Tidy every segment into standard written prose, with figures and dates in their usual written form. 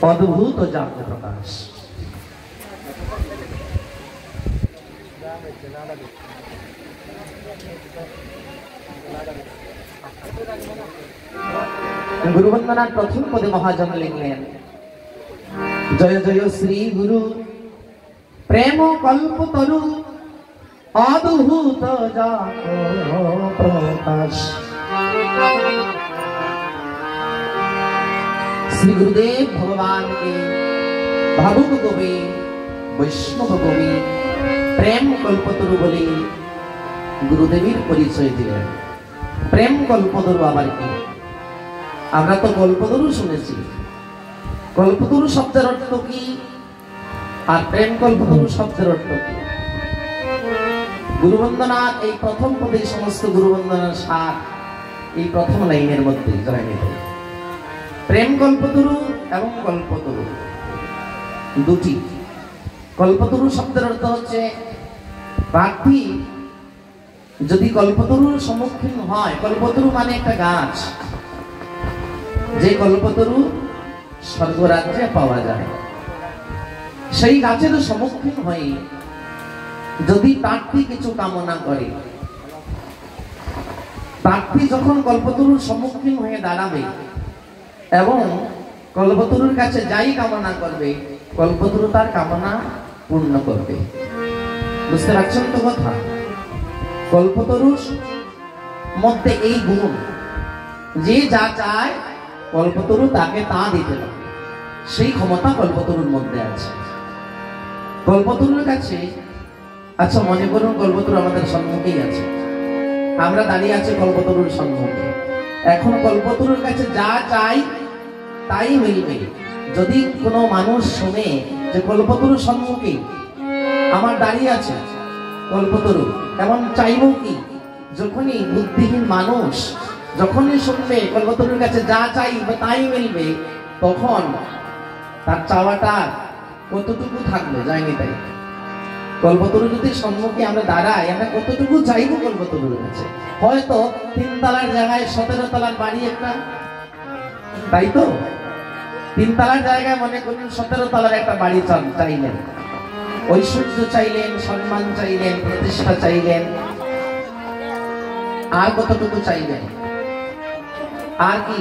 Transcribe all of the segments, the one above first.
অদ্ভুত জাত প্রকাশ। গুরু বন্দনার প্রথম পদে মহাজন লিখলেন, জয় জয় শ্রী গুরু প্রেম কল্পতরু অদ্ভুত জাত প্রকাশ। श्री गुरुदेव भगवान के भावुक कवि वैष्णव कवि प्रेम कल्पतरु बोले गुरुदेवीर परिचय दिलेन। प्रेम कल्पतरु आबार कि? आमरा तो कल्पतरु शुनेछि, कल्पतरु शब्देर अर्थ कि और प्रेम कल्पतरु शब्देर अर्थ कि? गुरुवंदनार এই প্রথম পদে সমস্ত গুরুবন্দনার সার এই প্রথম লাইনের মধ্যে জড়ানো থাকে। প্রেম কল্পতরু এবং কল্পতরু দুটি। কল্পতরু শব্দের অর্থ হচ্ছে প্রার্থী যদি কল্পতরুর সম্মুখীন হয়, কল্পতরু মানে একটা গাছ, যে কল্পতরু স্বর্গরাজ্যে পাওয়া যায়, সেই গাছের সম্মুখীন হয়ে যদি প্রার্থী কিছু কামনা করে, প্রার্থী যখন কল্পতরুর সম্মুখীন হয়ে দাঁড়াবে এবং কল্পতরুর কাছে যাই কামনা করবে, কল্পতরু তার কামনা পূর্ণ করবে। বুঝতে পারছেন তো কথা? কল্পতরুর মধ্যে এই গুণ, যে যা চায় কল্পতরু তাকে তা দিতে পারে, সেই ক্ষমতা কল্পতরুর মধ্যে আছে। কল্পতরুর কাছে, আচ্ছা মনে করুন কল্পতরু আমাদের সম্মুখেই আছে, আমরা দাঁড়িয়ে আছি কল্পতরুর সম্মুখে। এখন কল্পতরুর কাছে যা চাই তাই মিলবে। যদি কোনো মানুষ শুনে যে কল্পতরুর সম্মুখে আমার দাঁড়িয়ে আছে কল্পতরু, এমন চাইব কি? যখনই বুদ্ধিহীন মানুষ যখনই শুনবে কল্পতরুর কাছে যা চাইবে তাই মিলবে, তখন তার চাওয়াটা কতটুকু থাকবে? যায়নি তাই। কল্পতরু যদি সম্মুখে আমরা দাঁড়াই, আমরা কতটুকু চাইবো কল্পতরুর কাছে? হয়তো 3 তলার জায়গায় 17 তলার বাড়ি একটা, তাই তো? 3 তলার জায়গায় মনে করুন 17 তলার একটা বাড়ি চাইলেন, ঐশ্বর্য চাইলেন, সম্মান চাইলেন, প্রতিষ্ঠা চাইলেন, আর কতটুকু চাইবেন? আর কি?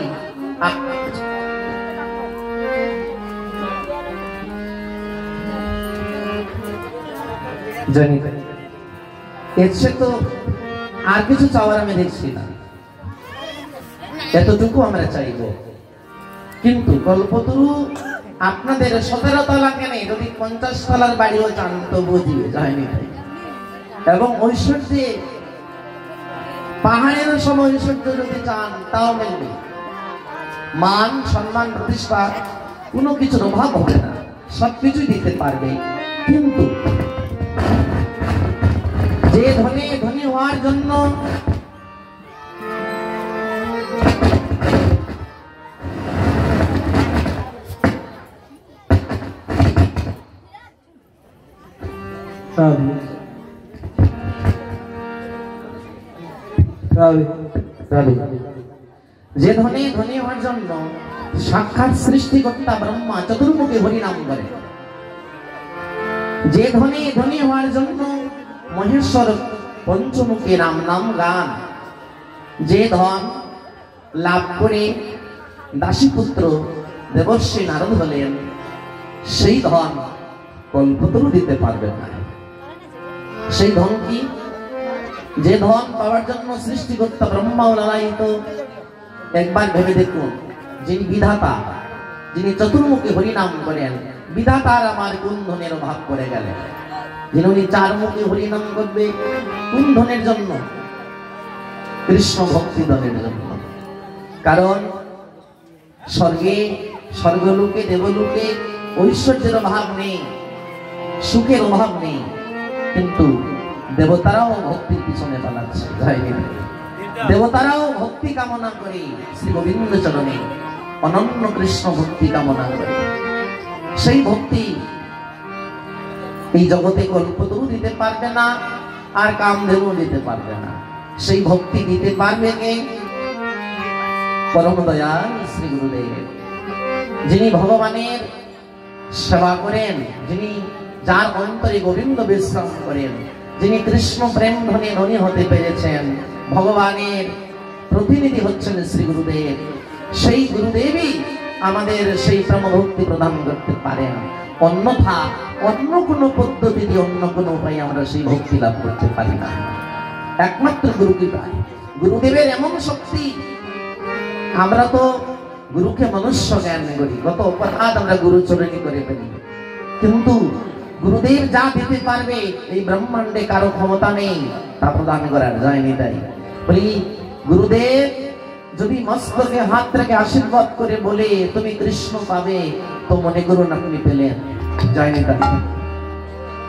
জানি এর চেয়ে তো আর কিছু চাওয়ার আমি দেখছি না, এতটুকু আমরা চাইব। কিন্তু কল্পতরু আপনাদের 17 তলা কেন, যদি 50 তলার বাড়িও চান তবুও দিবে, যায়নি। এবং ঐশ্বর্যে পাহাড়ের সময় ঐশ্বর্য যদি চান তাও মিলবে, মান সম্মান প্রতিষ্ঠা কোনো কিছুর অভাব হবে না, সবকিছুই দিতে পারবে। কিন্তু যে ধনী ধনী হওয়ার জন্য যে ধনী ধনী হওয়ার জন্য সাক্ষাৎ সৃষ্টিকর্তা ব্রহ্মা চতুর্মুখী হরিনাম করে, যে ধনী ধনী হওয়ার জন্য মহেশ্বর পঞ্চমুখী রাম নাম গান, যে ধন লাভ করে দাসীপুত্র দেবর্ষি নারদ হলেন, সেই ধন কল্পতরু দিতে পারবে না। সেই ধন কি? যে ধন পাওয়ার জন্য সৃষ্টিকর্তা ব্রহ্মাও লালায়িত। একবার ভেবে দেখুন, যিনি বিধাতা, যিনি চতুর্মুখী হরিনাম করেন, বিধাতার আমার কোন ধনের অভাব করে গেলেন? যিনি উনি 4 মুখী হরিনাম করবে কোন ধনের জন্য? কৃষ্ণ ভক্তি ধনের জন্য। কারণ স্বর্গে, স্বর্গলোকে, দেবলোকে ঐশ্বর্যের অভাব নেই, সুখের অভাব নেই, কিন্তু দেবতারাও ভক্তির পিছনে পালাচ্ছে। দেবতারাও ভক্তি কামনা করে শ্রী গোবিন্দ চরণে অনন্য কৃষ্ণ ভক্তি কামনা করে। সেই ভক্তি এই জগতে কল্পতরু দিতে পারবে না, আর কামধেনু দিতে পারবে না। সেই ভক্তি দিতে পারবে কে? পরম দয়াল শ্রী গুরুদেব। যিনি ভগবানের সেবা করেন, যিনি যার অন্তরে গোবিন্দ বিশ্রাম করেন, যিনি কৃষ্ণ প্রেম ধনে ধনী হতে পেরেছেন, ভগবানের প্রতিনিধি হচ্ছেন শ্রী গুরুদেব। সেই গুরুদেবই আমাদের সেই প্রেমভক্তি প্রদান করতে পারেন। অন্যথা অন্য কোনো পদ্ধতিতে, অন্য কোনো উপায়ে আমরা সেই ভক্তি লাভ করতে পারি না। একমাত্র গুরু কৃপায়, গুরুদেবের এমন শক্তি। আমরা তো গুরুকে মনুষ্য জ্ঞান করি, কত অপরাধ আমরা গুরুচরণী করে ফেলি, কিন্তু গুরুদেব যা দিতে পারবে এই ব্রহ্মাণ্ডে কারো ক্ষমতা নেই তা প্রদান করার, যায়নি তাই বলি। গুরুদেব যদি মস্তকে হাত রেখে আশীর্বাদ করে বলে তুমি কৃষ্ণ পাবে, তো মনে করুন আপনি পেলেন, যায়নি তাই।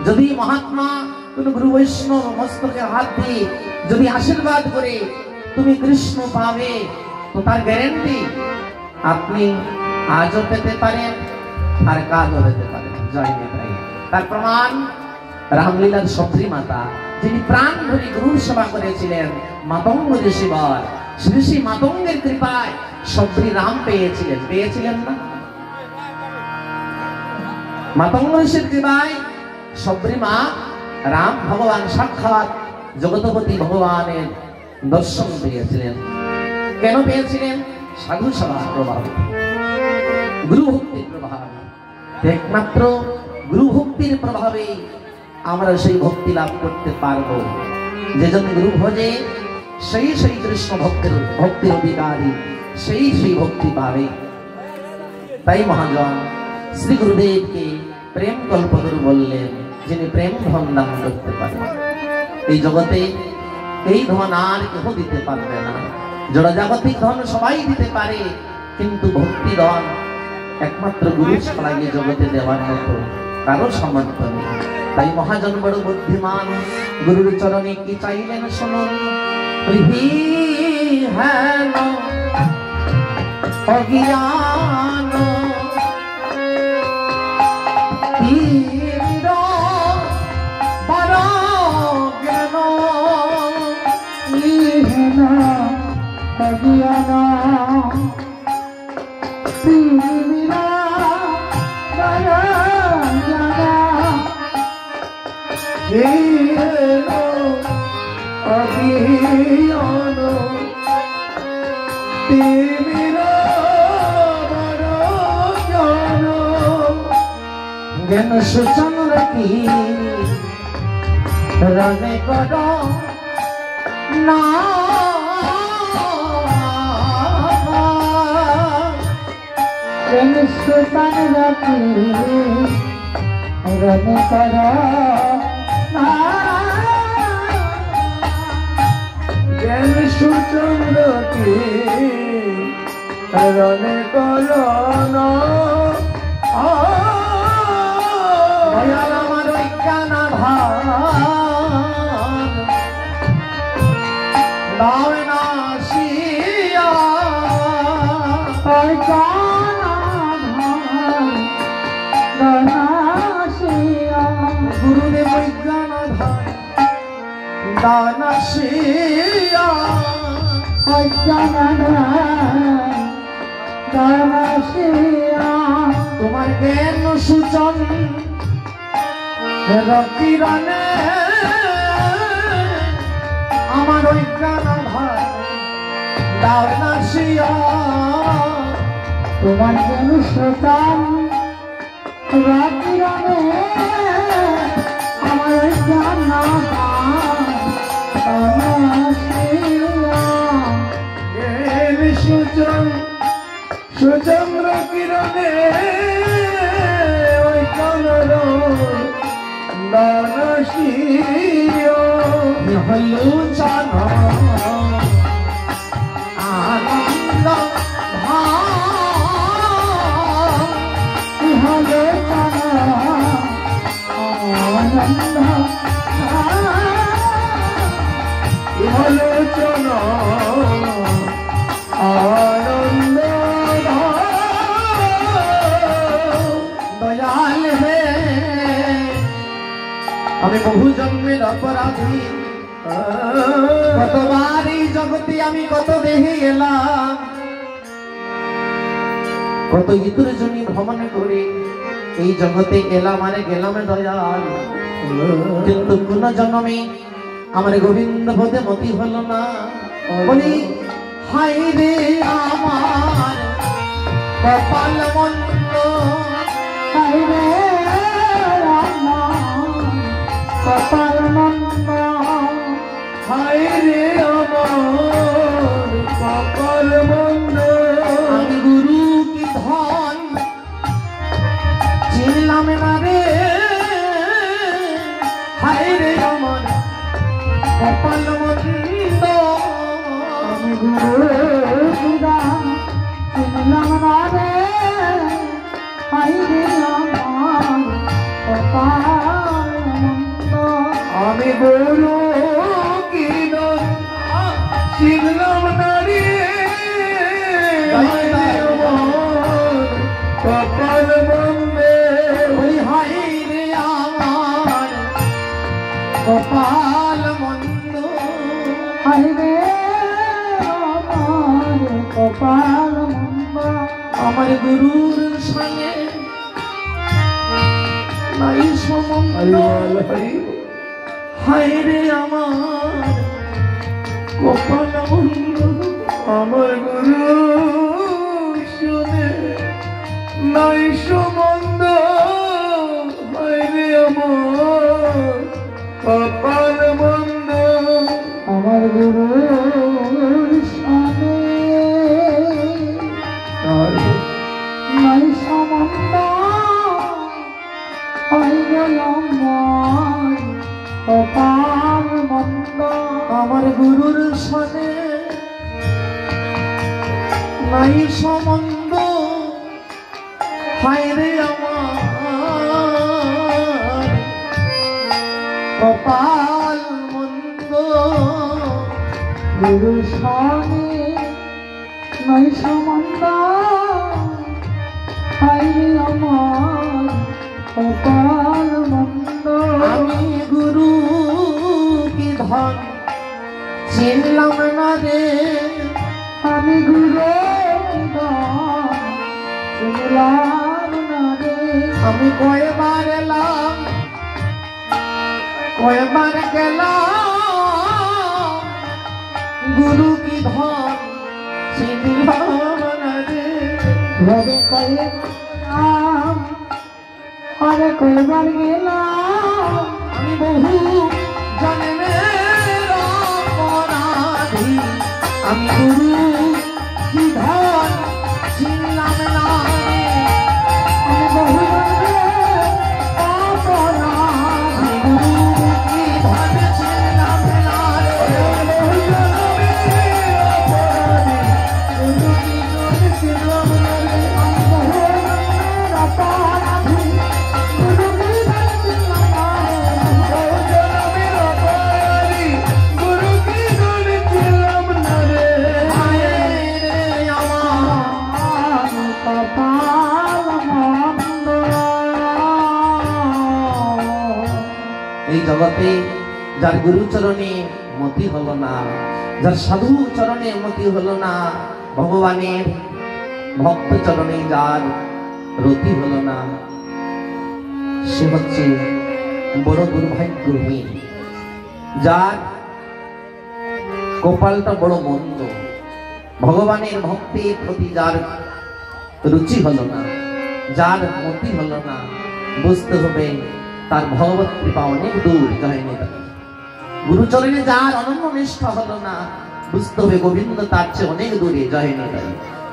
যদি মহাত্মা কোন গুরু বৈষ্ণব মস্তকে হাত দিয়ে যদি আশীর্বাদ করে তুমি কৃষ্ণ পাবে, তো তার গ্যারেন্টি আপনি আজও পেতে পারেন আর কালও পেতে পারেন, যায়নি তাই। তার প্রমাণ রামলীলার সবরী মাতা, যিনি প্রাণ ধরে গুরুর সেবা করেছিলেন, মাতঙ্গ ঋষিবর। শ্রী শ্রী মাতঙ্গের কৃপায় সবরী রাম পেয়েছিলেন, পেয়েছিলেন না? মাতঙ্গ ঋষির কৃপায় সবরী মা রাম ভগবান সাক্ষাৎ জগতপতি ভগবানের দর্শন পেয়েছিলেন। কেন পেয়েছিলেন? সাধু সেবার প্রভাব, গুরু ভক্তির প্রভাব। একমাত্র গুরু ভক্তির প্রভাবে আমরা সেই ভক্তি লাভ করতে পারবো। যেজন গুরু ভজে সেই সেই কৃষ্ণ ভক্তির অধিকারী, সেই সেই ভক্তি পাবে। তাই মহাজন শ্রী গুরুদেবকে প্রেম কল্পতরু বললেন, যিনি প্রেম ধন দান করতে পারেন। এই জগতে এই ধন আর কেউ দিতে পারবে না। জড়জাগতিক ধন সবাই দিতে পারে, কিন্তু ভক্তি ধন একমাত্র গুরু ছাড়া এই জগতে দেওয়ার মতো কারো সামর্থ্য নেই। তাই মহাজন বড় বুদ্ধিমান, গুরুর চরণে কি চাইলেন শুনুন। হেন অজ্ঞান বড় জ্ঞান, জ্ঞান সুচন্দ্র কি রনে কর না, জ্ঞান সুচন্দ্র কি রনে কর না, জ্ঞান সুচন্দ্র কি রনে কর না। আমার জ্ঞান ভান দাও না শিয়া, গুরুদেব জ্ঞান ভান দাও না শিয়া, তোমার জ্ঞান সুচন কিরণে আমার ওই জ্ঞান ভাই দাও না শিয়া, তোমার জ্ঞান সুচন কিরণে আমার ওই জ্ঞান সুচন সুচন্দ্র কিরণে ওই কানর দানশীয় হলো চান আনন্দ হলো চান আনন্দ হলো চান আনন্দ। দয়াল হে আমি বহু জন্মের অপরাধী, কতবার এই জগতে আমি কত দেহে গেলাম, কত ইতুর জনি ভ্রমণ করে এই জগতে এলাম আরে গেলাম দয়াল, কিন্তু কোন জন্মে আমার গোবিন্দ পদে মতি হলো না। বলি হায় রে আমার কপাল মন্দ, হায় রে আমার কপাল মন্দ, হায় রে আমার কপাল মন্দ। আমি গুরু কি ধন চিনলাম না রে, হায় রে আমার কপাল মন্দ। আমি গুরু কি ধন চিনলাম না রে, হায় রে আমার কপাল মন্দ। আমি গুরু কি ধন চিনলাম না রে, কপাল মন্দ। ওই হায় রে আমার কপাল মন্দ, হায় রে আমার কপাল মন্দ। আমার গুরুর সঙ্গে নাই সম্বন্ধ, হায় রে আমার কপাল মন্দ। আমার গুরু শুনে নাই সম্বন্ধ, হায় রে আমার কপাল মন্দ। আমার গুরুর সঙ্গে নাই সম্বন্ধ, হয় গেল আমার কপাল মন্দ। আমার গুরুর সনে নাই সম্বন্ধ, হায় রে আমার কপাল মন্দ। গুরুর সঙ্গে নাই সম্বন্ধ, হয় আমার কপাল মন্দ। আমি গুরু কি ধন চিনলাম না রে, আমি গুরু কি ধন চিনলাম না রে। আমি কয়বার এলাম কয়বার গেলাম, গুরু কি ধন চিনলাম না রে। ঘরে কয়েকবার আরে কয়বার গেলাম, আমি বহু জন্মের অপরাধী, আমি গুরু কি ধন চিনলাম না রে। আমি বহু জন্মের অপরাধী, আমি গুরু কি ধন চিনলাম না রে। বহু জন্মের অপরাধী, গুরু কি ধন চিনলাম না রে। আমি বহু জন্মের অপরাধী, গুরু কি ধন চিনলাম না রে। বহু জন্মের অপরাধী, গুরু কি ধন চিনলাম না রে। হায় রে আমার কপাল মন্দ। এই জগতে যার গুরুচরণে মতি হলো না, যার সাধু চরণে মতি হলো না, ভগবানের ভক্ত চরণে যার রতি হলো না, সে হচ্ছে বড় দুর্ভাগ্যহীন, যার কপালটা বড় মন্দ। ভগবানের ভক্তির প্রতি যার রুচি হলো না, যার মতি হলো না, বুঝতে হবে তার ভগবত কৃপা অনেক দূর যায়নি। গুরুচরণে যার অনন্য নিষ্ঠা হলো না, বুঝতে হবে গোবিন্দ তার চেয়ে অনেক দূরে যায়নি। তাই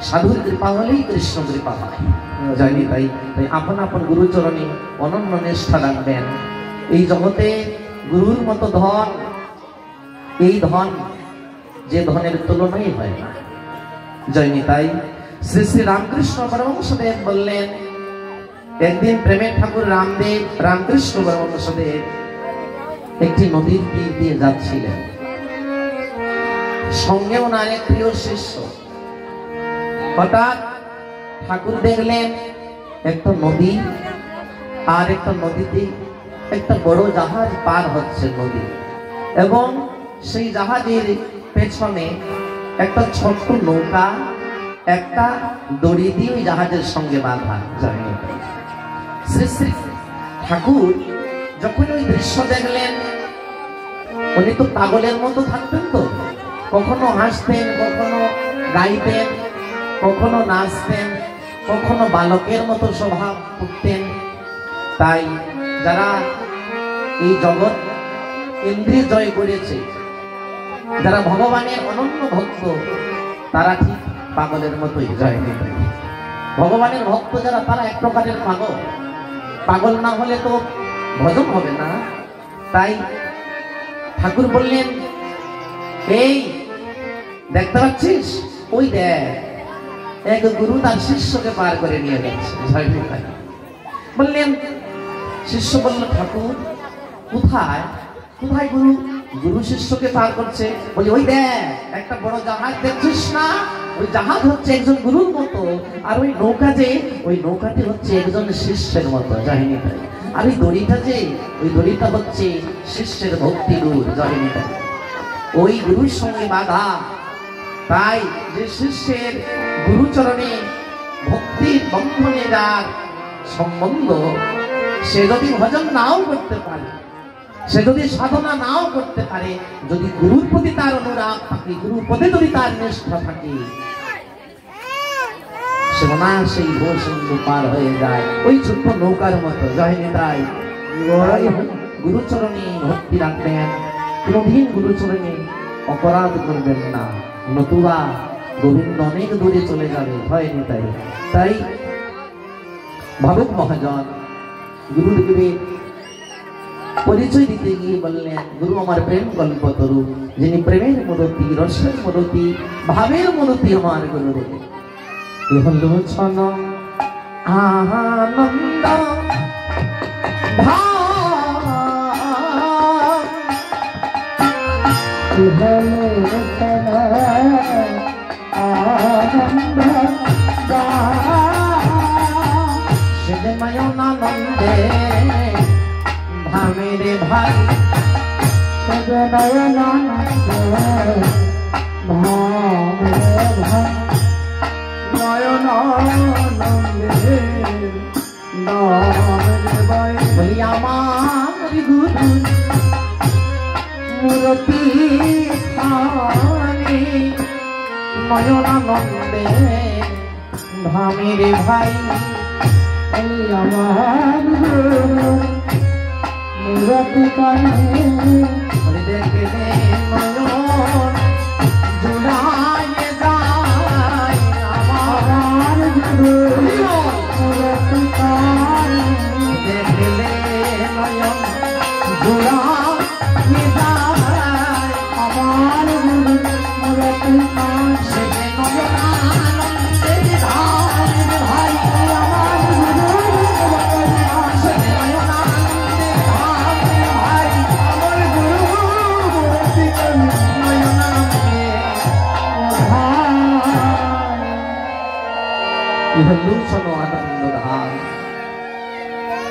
সাধুর কৃপা হলেই কৃষ্ণ কৃপা হয়, যায়নি। তাই তাই আপন আপন গুরুচরণে অনন্য নিষ্ঠা রাখবেন। এই জগতে গুরুর মতো ধন, এই ধন যে ধনের তুলনাই হয় না, যায়নি। তাই শ্রী শ্রী রামকৃষ্ণ পরমহংসদেব বললেন, একদিন প্রেমের ঠাকুর রামদেব রামকৃষ্ণ পরমহংসদেব একটি নদীর তীর দিয়ে যাচ্ছিলেন, সঙ্গে ওনার এক প্রিয় শিষ্য। হঠাৎ ঠাকুর দেখলেন একটা নদী, আর একটা নদীতে একটা বড় জাহাজ পার হচ্ছে নদী, এবং সেই জাহাজের পেছনে একটা ছোট্ট নৌকা একটা দড়ি দিয়ে ওই জাহাজের সঙ্গে বাঁধা যায়নি। শ্রী শ্রী ঠাকুর যখন ওই দৃশ্য দেখলেন, উনি তো পাগলের মতো থাকতেন, তো কখনো হাসতেন, কখনো গাইতেন, কখনো নাচতেন, কখনো বালকের মতো স্বভাব করতেন। তাই যারা এই জগৎ ইন্দ্রিয় জয় করেছে, যারা ভগবানের অনন্য ভক্ত, তারা ঠিক পাগলের মতোই জয় নিতে। ভগবানের ভক্ত যারা, তারা এক প্রকারের পাগল। পাগল না হলে তো ভজন হবে না। তাই ঠাকুর বললেন, এই দেখতে পাচ্ছিস, ওই দেখ এক গুরু তার শিষ্যকে পার করে নিয়ে যাচ্ছে। জয় নিতাই। বললেন, শিষ্য বলল, ঠাকুর কোথায় কোথায় গুরু? গুরু শিষ্যকে পার করছে। বলি, ওই দেখ একটা বড় জাহাজ দেখছিস না? ওই জাহাজ হচ্ছে একজন গুরুর মতো, আর ওই নৌকা যে, ওই নৌকাটি হচ্ছে একজন শিষ্যের মতো। যায়নি তাই। আর ওই দড়িটা যে, ওই দড়িটা হচ্ছে শিষ্যের ভক্তি গুরু। যায়নি তাই। ওই গুরুর সঙ্গে বাধা। তাই যে শিষ্যের গুরুচরণে ভক্তির বন্ধনে যার সম্বন্ধ, সে যদি ভজন নাও করতে পারে, সে যদি সাধনা নাও করতে পারে, যদি গুরুর প্রতি তার অনুরাগ থাকে, গুরুর প্রতি যদি তার নিষ্ঠা থাকে, সে সেই ভূসিন্ধু পার হয়ে যায় ওই ছোট্ট নৌকার মতো। যায়নি তাই। গুরুচরণে ভক্তি রাখবেন, কোনদিন গুরুচরণে অপরাধ করবেন না, নতুবা গোবিন্দ অনেক দূরে চলে যাবে। হয়নি তাই। তাই ভাবুক মহাজন গুরুদেবের পরিচয় দিতে গিয়ে বললেন, গুরু আমার প্রেম কল্পতরু, যিনি প্রেমের মূরতি, রসের মূরতি, ভাবের মূরতি আমার গুরুদেব। এ হলো ছন আনন্দ নন্দে ভামেরে ভাই, বলি আমার গুরু মূরতি খানি নয়নানন্দে ভামেরে ভাই, আমার মূরতি কানে দেখলে নয়ন জুড়ায় যায় আমার মূরতি কানে, দেখলে নয়ন জুড়ায় যায় আমার মূরতি কানে, সে নয়নানন্দে ধামের ভাই,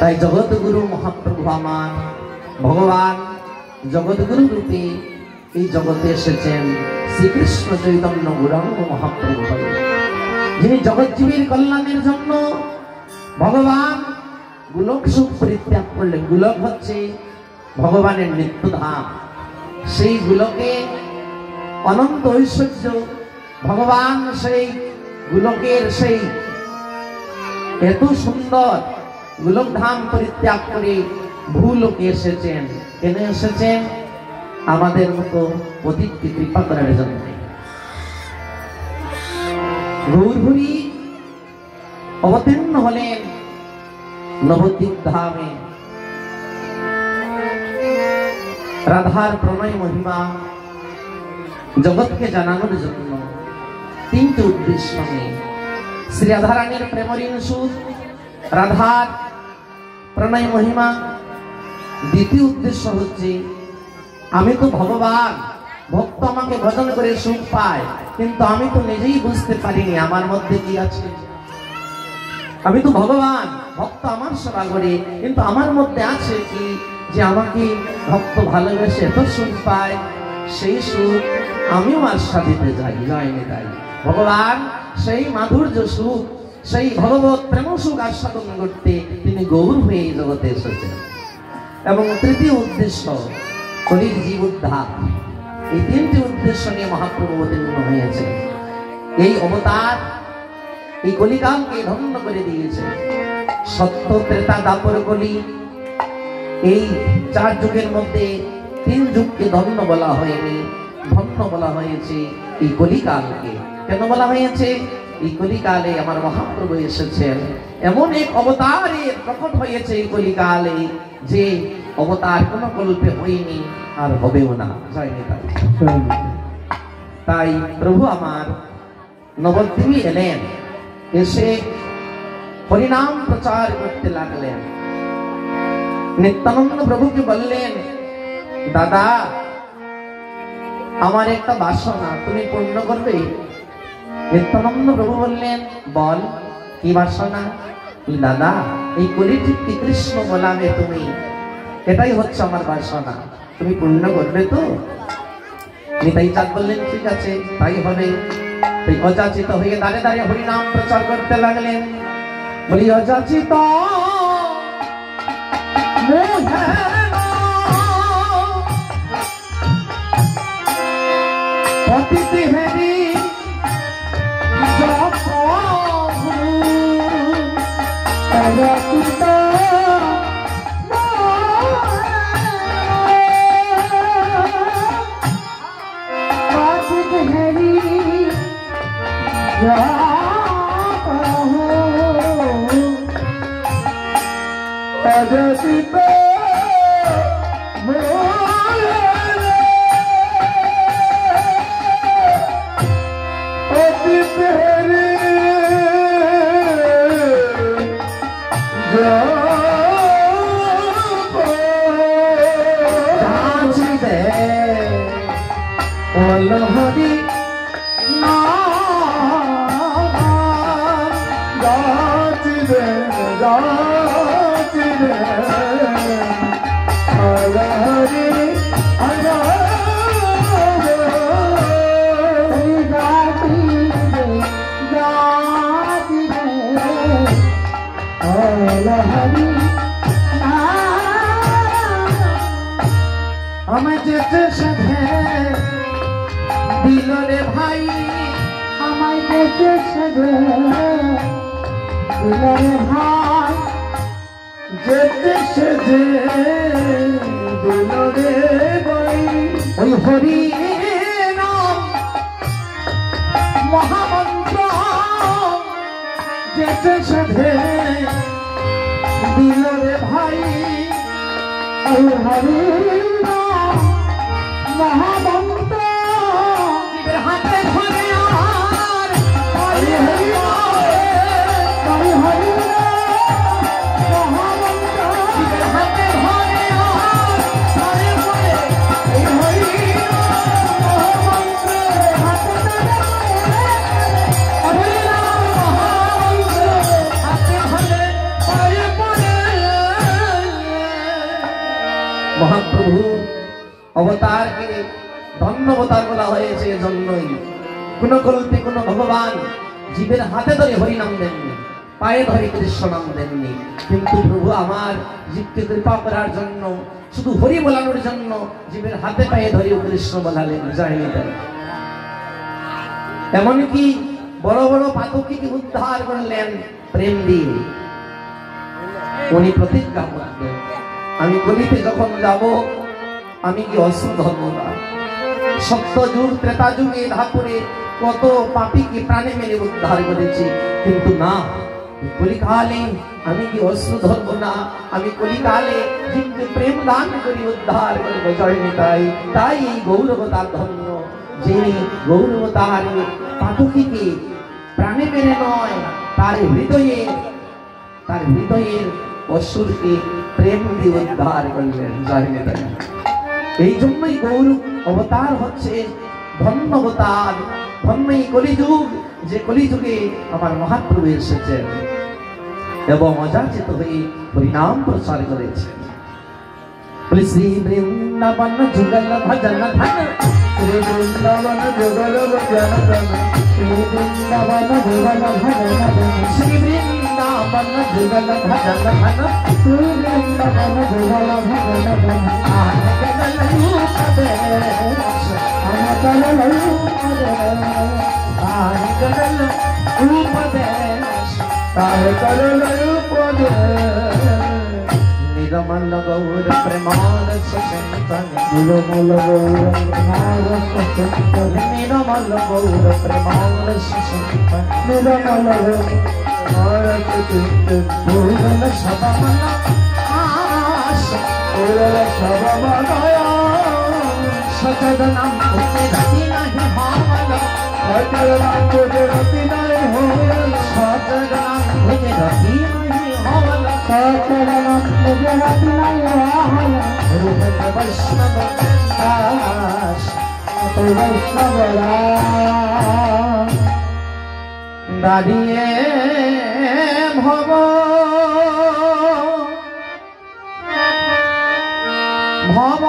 তাই জগৎগুরু মহাপ্রভু আমার ভগবান জগৎগুরু রূপে এই জগতে এসেছেন শ্রীকৃষ্ণ চৈতন্য গৌরাঙ্গ মহাপ্রভু হয়ে, যিনি জগৎজীবীর কল্যাণের জন্য ভগবান গোলক সুখ পরিত্যাগ করলেন। গোলক হচ্ছে ভগবানের নিত্যধাম। সেই গোলকে অনন্ত ঐশ্বর্য, ভগবান সেই গোলকের সেই এত সুন্দর গোলক ধাম পরিত্যাগ করে ভূলোকে এসেছেন। কেন এসেছেন? আমাদের মতো পতিতকে কৃপা করার জন্য। গৌরহরি অবতীর্ণ হলেন নবদ্বীপ ধামে। রাধার প্রণয় মহিমা জগৎকে জানানোর জন্য তিনটি উদ্দেশ্য নিয়ে শ্রী রাধারানীর প্রেমঋণ সুখ, রাধার প্রণয় মহিমা। দ্বিতীয় উদ্দেশ্য হচ্ছে, আমি তো ভগবান, ভক্ত আমাকে ভজন করে সুখ পায়, কিন্তু আমি তো নিজেই বুঝতে পারিনি আমার মধ্যে কি আছে। আমি তো ভগবান, ভক্ত আমার সেবা করে, কিন্তু আমার মধ্যে আছে কি যে আমাকে ভক্ত ভালোবেসে এত সুখ পায়, সেই সুখ আমিও আর সাথে যাই। যায়নি তাই ভগবান সেই মাধুর্য সুখ, সেই ভগবত প্রেম সুখ আস্বাদন করতে তিনি গৌর হয়ে এই জগতে এসেছেন। এবং তৃতীয় উদ্দেশ্য কলির জীব উদ্ধার। এই তিনটি উদ্দেশ্য নিয়ে মহাপ্রভু অবতীর্ণ হয়েছে। এই অবতার এই কলিকালকে ধন্য করে দিয়েছে। সত্য, ত্রেতা, দ্বাপর, কলি, এই চার যুগের মধ্যে তিন যুগকে ধন্য বলা হয়নি, ধন্য বলা হয়েছে এই কলিকালকে। কেন বলা হয়েছে? এই কলিকালে আমার মহাপ্রভু এসেছেন। এমন এক অবতারে প্রকট হয়েছে এই কলিকালে, যে অবতার কোন কল্পে হয়নি আর হবেও না। তাই প্রভু আমার নবদ্বীপে এলেন, এসে হরিনাম প্রচার করতে লাগলেন। নিত্যানন্দ প্রভুকে বললেন, দাদা আমার একটা বাসনা তুমি পূর্ণ করবে? নিত্যানন্দ প্রভু বললেন, বল কি বাসনা? দাদা এই কলিযুগে কৃষ্ণ বলাবে তুমি, এটাই হচ্ছে আমার বাসনা, তুমি পূর্ণ করবে তো? নিতাই চাঁদ বললেন, ঠিক আছে তাই হবে। তাই অযাচিত হয়ে দাঁড়ে দাঁড়িয়ে হরিনাম প্রচার করতে লাগলেন। বলি অযাচিত পতিতি হেরি অযাচিত আমি যেতে সাধে দিল রে ভাই, আমায় যেতে সাধে দিল রে ভাই, যেতে সাধে দিল রে ভাই। ওই হরি নাম মহামন্ত্র যেতে সাধে দিল রে ভাই। ওই হরি মহামন্ত্র হাতে ধরে আর হরি হরি হরি হরি মহামন্ত্র হাতে ধরে আর ধরে বলে এই হরি মহামন্ত্র হাতে ধরে হরি নাম মহামন্ত্র হাতে ধরে পায়ে পড়ে। মহাপ্রভু অবতারকে ধন্য অবতার বলা হয়েছে এজন্যই। কোন কল্পে কোন ভগবান জীবের হাতে ধরে হরিনাম দেননি, পায়ে ধরে কৃষ্ণ নাম দেননি, কিন্তু প্রভু আমার জীবকে কৃপা করার জন্য, শুধু হরি বলানোর জন্য জীবের হাতে পায়ে ধরে কৃষ্ণ বলালেন। যায়নি তাই এমনকি বড় বড় পাতকীকে উদ্ধার করলেন প্রেম দিয়ে। উনি প্রতিজ্ঞা করলেন, আমি কলিতে যখন যাব আমি কি অস্ত্র ধরব না। সত্য যুগ, ত্রেতা যুগে ধাপুরে কত পাপীকে প্রাণে মেরে উদ্ধার করেছি, কিন্তু না, কলিকালে আমি কি অস্ত্র ধরব না। আমি কলিকালে জীবকে প্রেম দান করি উদ্ধার করব। জয়নি তাই তাই এই গৌরবতার ধন্য, যিনি গৌরবতার পাতকীকে প্রাণে মেরে নয়, তার হৃদয়ের অসুরকে প্রেম দিয়ে উদ্ধার করলেন। জয়নি তাই এই জন্যই গৌর অবতার হচ্ছে ধন্য অবতার, ধন্য এই কলিযুগ, যে কলিযুগে আমার মহাপ্রভু এসেছেন এবং অযাচিত হয়ে হরিনাম প্রচার করেছেন। শ্রী বৃন্দাবন যুগল ভজন ধন, শ্রী বৃন্দাবন যুগল ভজন ধন, বৃন্দাবন যুগল ভজন ধন শ্রী বৃন্দাবন যুগল ভজন ধন শ্রী বৃন্দাবন যুগল ভজন ধন আন গগল রূপ দেশ অনকল রূপ আন গগল রূপ দেশ তাহে করল রূপ নিরমল গৌর প্রেমানস চিন্তন নিরমল গৌরঙ্গ চিন্তন নিরমল গৌর প্রেমানস চিন্তন নিরমল গৌরঙ্গ চিন্তন পূরণ সবমন আশ পূরণ সবমনয়া সচদ নাম তুতে রতি নাহি হাওল সচদ নাম তুতে রতি নাহি হাওল সচদ নাম তুতে রতি নাহি হাওল সচদ নাম তুতে রতি নাহি হাওল রূপ বৈষ্ণব দাস বৈষ্ণব দাঁড়িয়ে ভব ভব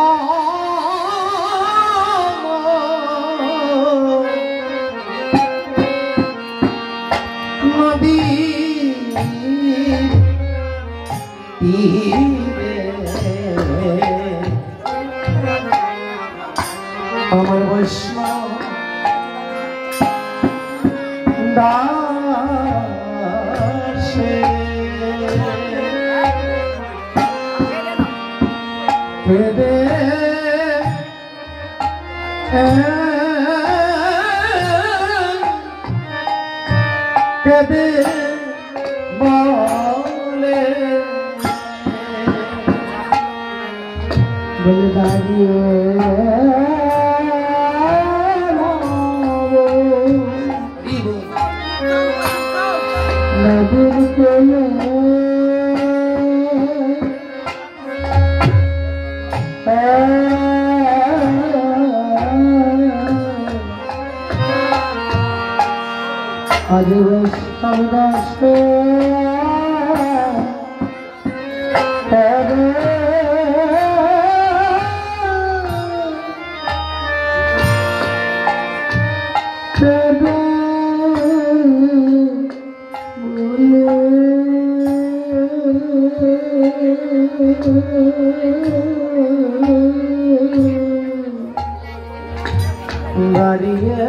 নদী আমার বৈষ্ণব দাসে কেদে কেদে বলে বলদারিয়ে নদীর কোলে আজ বৈষ্ণব দাসে দাঁড়িয়ে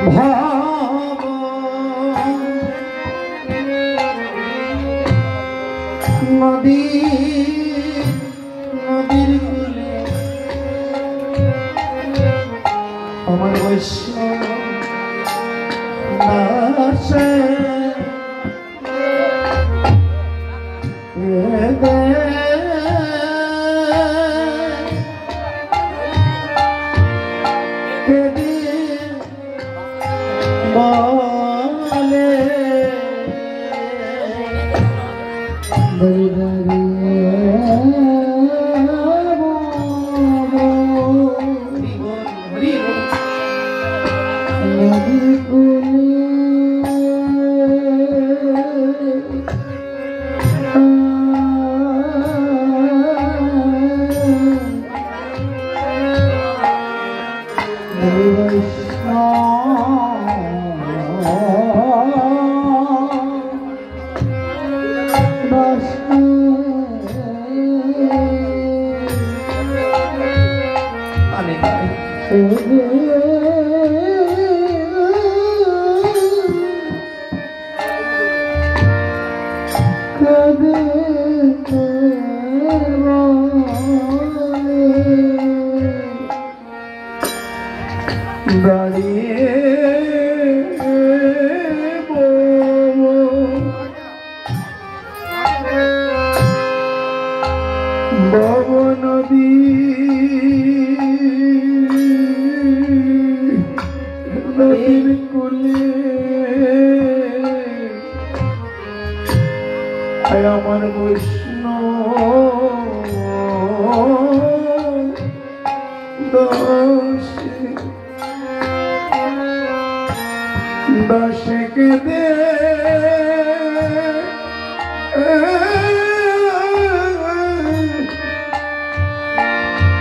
ভাব নদী নদীর কূলে আমার বৈষ্ণব দাসে বলে আমার বৈষ্ণব দাসে কেদে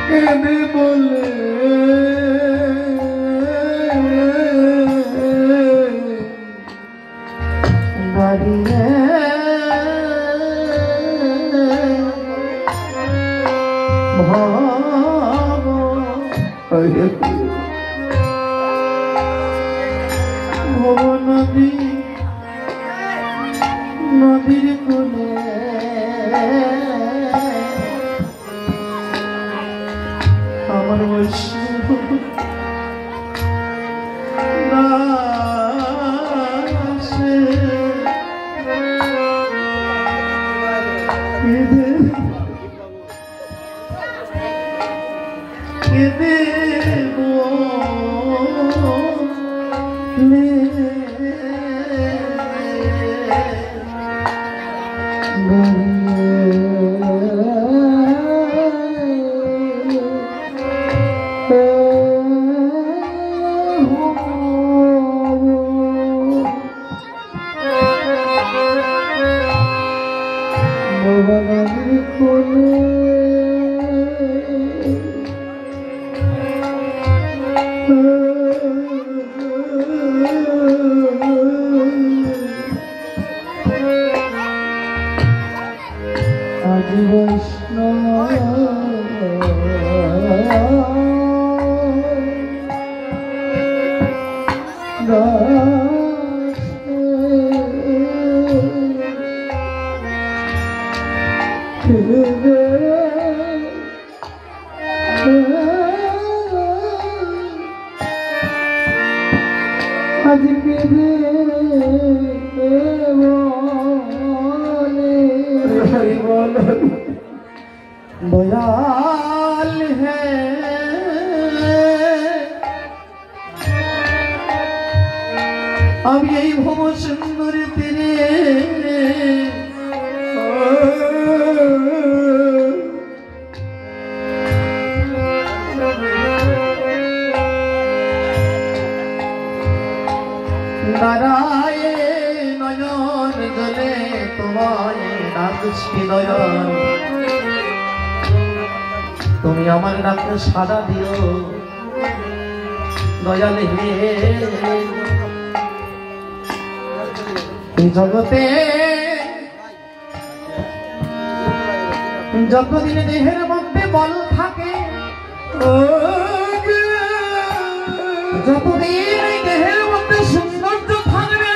কেদে বলে দাঁড়িয়ে ভব নদী নদীর কোলে আমার বৈশ্য दयाल है अब यही भव सुंदर तेरे नाराये नयन जले तुम्हारे डाकছি দয়াল তুমি আমার ডাকে সাড়া দিও দয়াল হে এই জগতে যতদিন দেহের মধ্যে বল থাকে যতদিন এই দেহের মধ্যে সৌন্দর্য থাকবে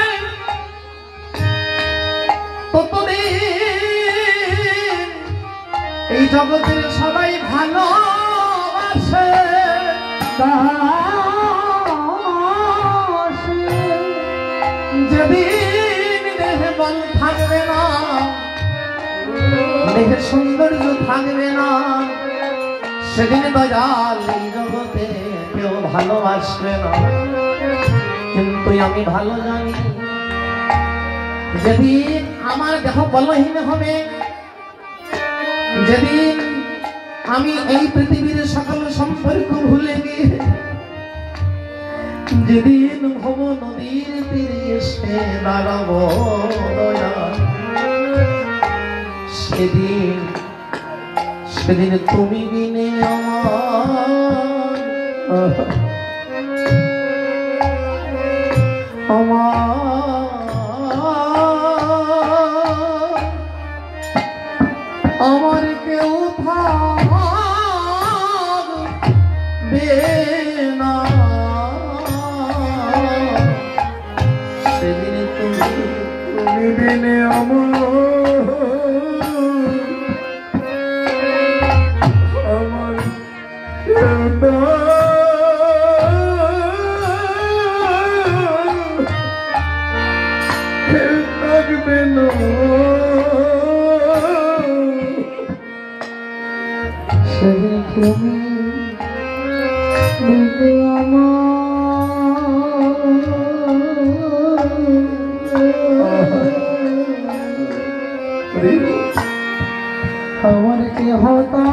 ততদিন এই জগতের সবাই ভালোবাসে যেদিন দেহে বল থাকবে না দেহে সৌন্দর্য থাকবে না সেদিন দয়াল এই জগতে কেউ ভালোবাসবে না কিন্তু আমি ভালো জানি যেদিন আমার দেহ বলহীন হবে যেদিন আমি এই পৃথিবীর সকল সম্পর্ক ভুলে গিয়ে যেদিন ভব নদীর তীরে এসে দাঁড়াবো দয়াল সেদিন সেদিন তুমি বিনে আমার কেউ থাকবে না সেদিন তুমি বিনে আমার সেদিন তুমি বিনে আমার কে হতা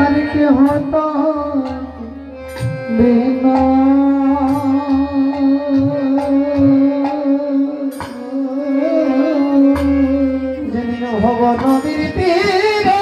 আর কে হতা বিনা যেদিন ভব নদীর তীরে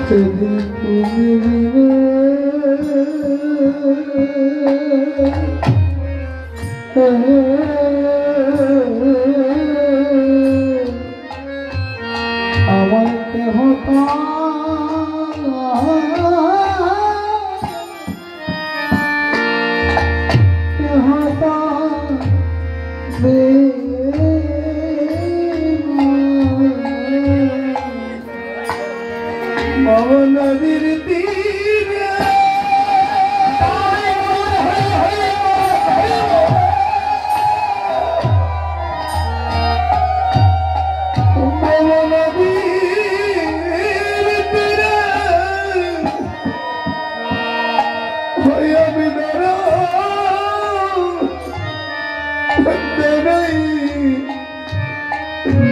সেদিন তুমি আমার কেহ নদীর তীরে হইয়া বিদর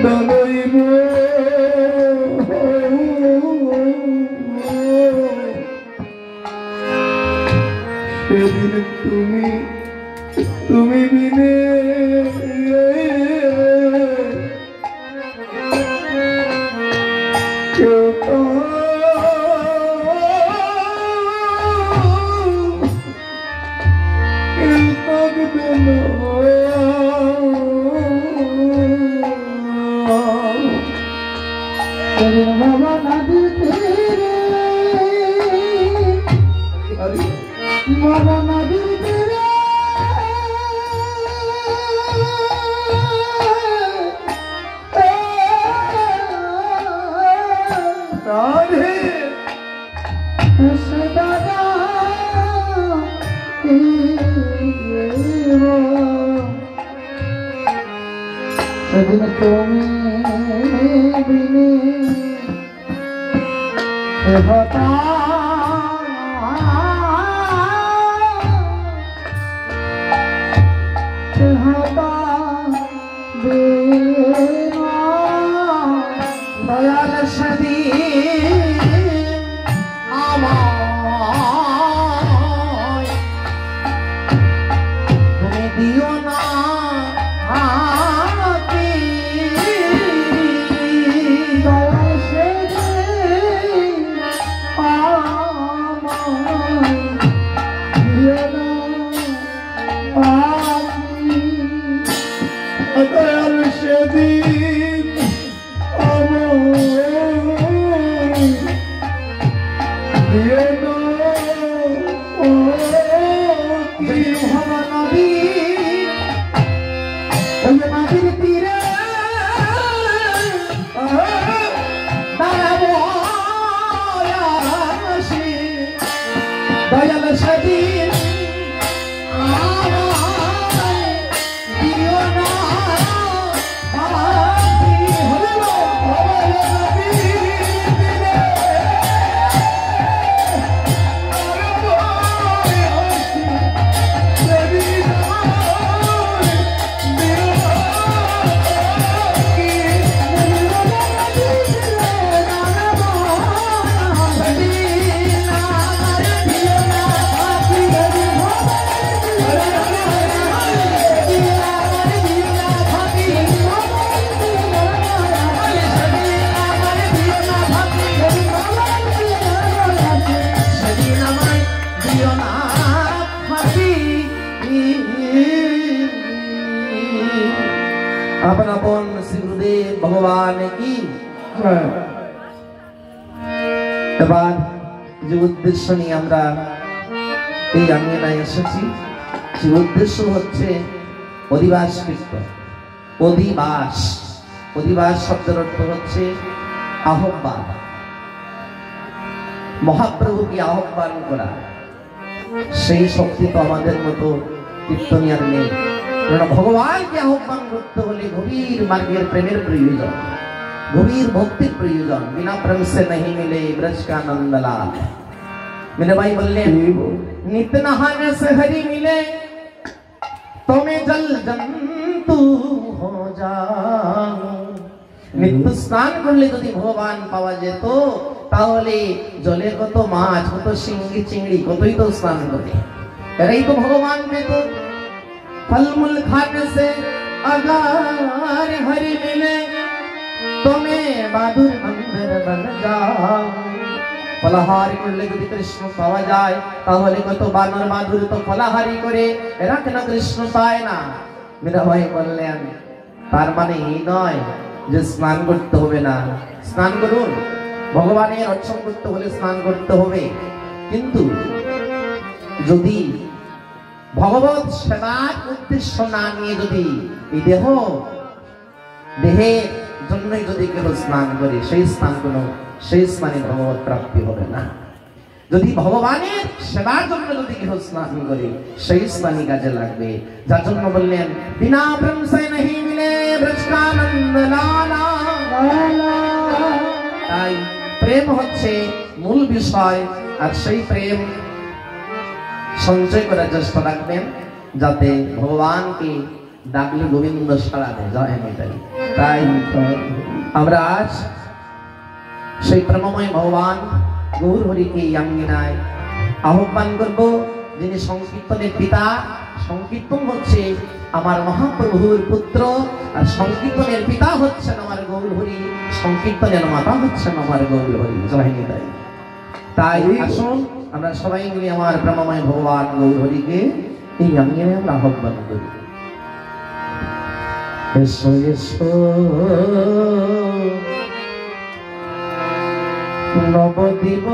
দলইব সেদিন তুমি বিনে কেউ থাকবে না বাবা নদীর তীরে বাবা নদীর তীরে রাধে সদা সেদিন তুমি বিনে দেবতা দয়াল সেদিন আমায় তুমি দিও না দয়াল সেদিন আমায় দিও না দয়াল সেদিন নদীর তীরে দয়াল সেদিন अपन अपन श्री गुरुदेव भगवान की এবার যে উদ্দেশ্য নিয়ে আমরা এই আঙ্গিনায় এসেছি সেই উদ্দেশ্য হচ্ছে অধিবাস কীর্তন। অধিবাস অধিবাস শব্দের অর্থ হচ্ছে আহ্বান, মহাপ্রভুকে আহ্বান করা। সেই শক্তি তো আমাদের মতো কীর্তনিয়ার নেই, কারণ ভগবানকে আহ্বান করতে হলে গভীর মার্গের প্রেমের প্রয়োজন, गंभीर भक्ति प्रयोजन। बिना प्रेम से नहीं मिले ब्रज का नंदलाल। मेरे भाई बोले नित नहाने से हरि मिले तो मैं जल जंतु हो जाऊं। नित्य स्नान करले यदि भगवान पावा जेत ताहले जले कत माछ कत शिंगी चिंगड़ी कतई तो स्नान करे, एराई तो भगवान में तो फलमूल खाने से अगर हरि मिले तो मैं बहादुर अंदर बन जाऊं। ফলাহারি করলে যদি কৃষ্ণ পাওয়া যায়, তাহলে কত বানর মাধুর তো ফলাহারি করে এরা কেন কৃষ্ণ পায় না? মীরাবাই বললেন, তার মানে এই নয় যে স্নান করতে হবে না। স্নান করুন, ভগবানের অর্চন করতে হলে স্নান করতে হবে, কিন্তু যদি ভগবত সেবার উদ্দেশ্য না নিয়ে যদি এই দেহের জন্যই যদি কেউ স্নান করে, সেই স্নানে ভগবত প্রাপ্তি হবে না। যদি ভগবানের সেবার জন্য যদি কেউ স্নান করে, সেই স্নানই কাজে লাগবে। যার জন্য বললেন, বিনা প্রেম সে নহি মিলে ব্রজকানন্দ লালা। তাই প্রেম হচ্ছে মূল বিষয়, আর সেই প্রেম সঞ্চয় করার চেষ্টা রাখবেন, যাতে ভগবানকে ডাকলে গোবিন্দ সাড়া দেয়। জয় নিতাই। তাই আমরা আজ সেই প্রেমময় ভগবান গৌর হরিকে আঙ্গিনায় আহ্বান করব, যিনি সংকীর্তনের পিতা। সংকীর্তন হচ্ছে আমার মহাপ্রভুর পুত্র, আর সংকীর্তনের পিতা হচ্ছেন আমার গৌর হরি, সংকীর্তনের মাতা হচ্ছেন আমার গৌর হরি। জয় নিতাই। তাই আসুন আমরা সবাই মিলে আমার প্রেমময় ভগবান গৌর হরিকে এই আঙ্গিনায় আমরা আহ্বান করি। এসো এসো নবদ্বীপ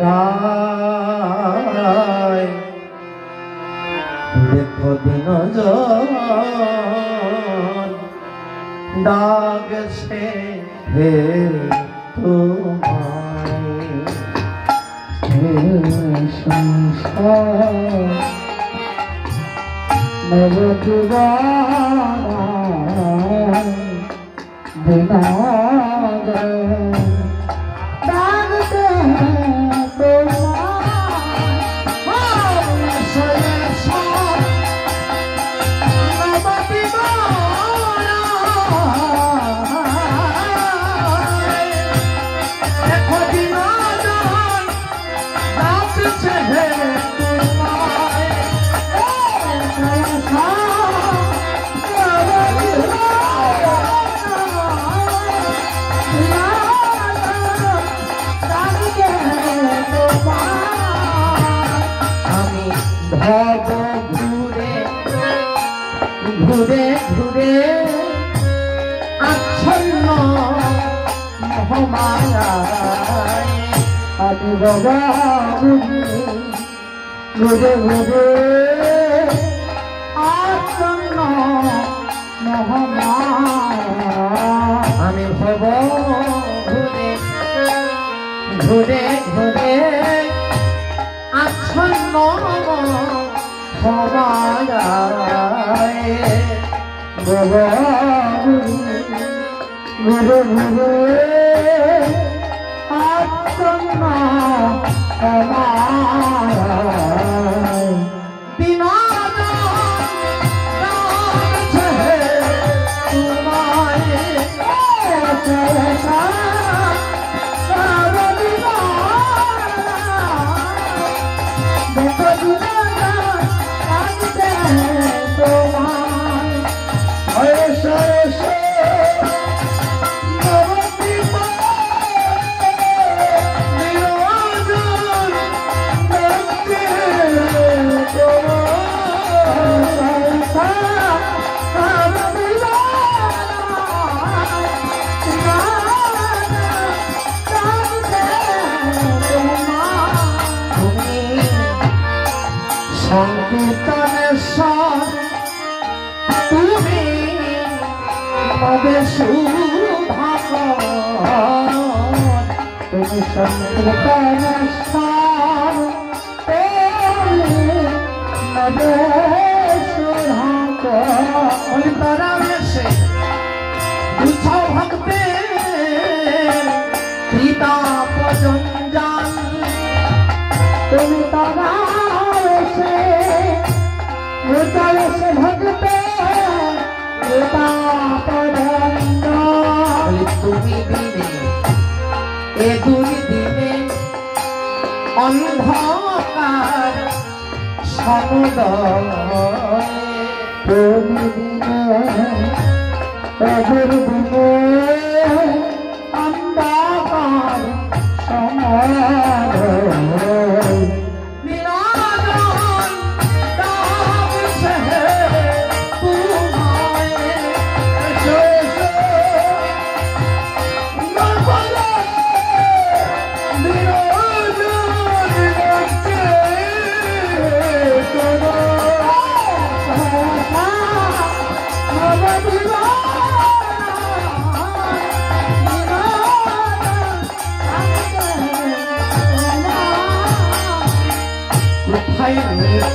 রায়, দেখো দিন ডাকছে হে তোমায়, হে সংসার নবদ্বীপ বিনা ঘুরে ঘুরে আচ্ছন্ন মহামায়ায়, আমি বাবা ঘুরে ঘুরে আচ্ছন্ন মহামায়া, আমি ভব ঘুরে ঘুরে ঘুরে আচ্ছন্ন মহামায়ায়, বাবা ঘুরে ঘুরে আচ্ছন্ন মহামায়া, সংকীর্তনেশ্বর তুমি মবে সুধাকর, তুমি সংকীর্তনেশ্বর মবে সুধাকর, তারা এসে বুঝো ভক্তের পিতা পজঞ্জাল, তুমি তারা এসে ভক্তে তুমি দিনে এ দুই দিনে অন্ধকার সমুদয়, তুমি দিনে দিনে অন্ধকার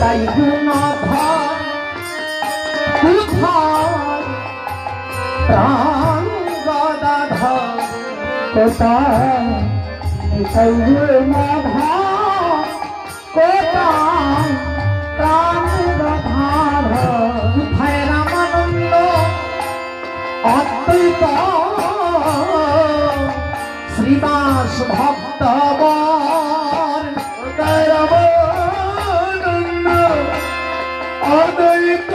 কোথায় গুণধর কোথায় প্রাণ গদাধর কোথায় নিতাই মাধা কোথায় প্রাণ গদাধর কোথায় রামানন্দ অদ্বৈত শ্রীবাস ভক্তবর কোথায় রামানন্দ অদ্বৈত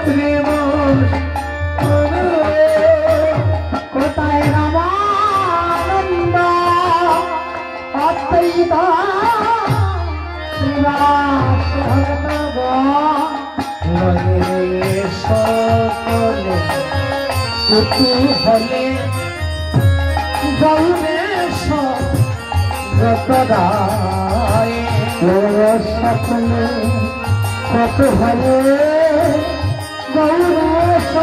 শ্রীবাস কোথায় রামানন্দ অদ্বৈত শ্রীবাস ভক্তগণ সকলে কুতূহলে গৌরেশ গতরায় সকলে কত ভালো গৌরেশ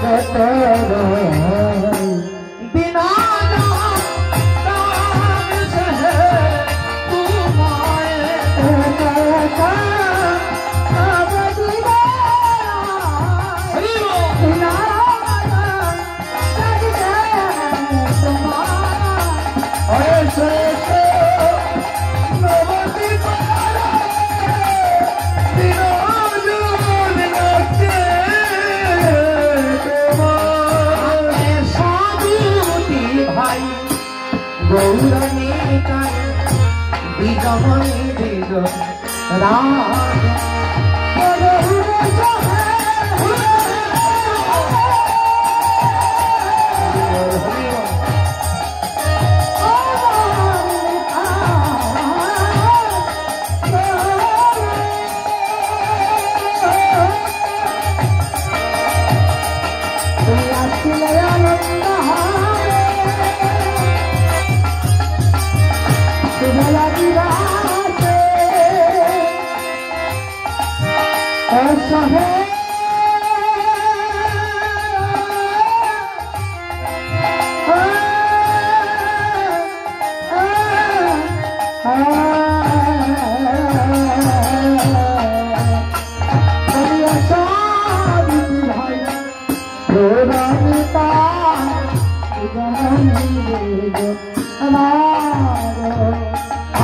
গতরায় গৌরণী বিগমনী বিগ রাম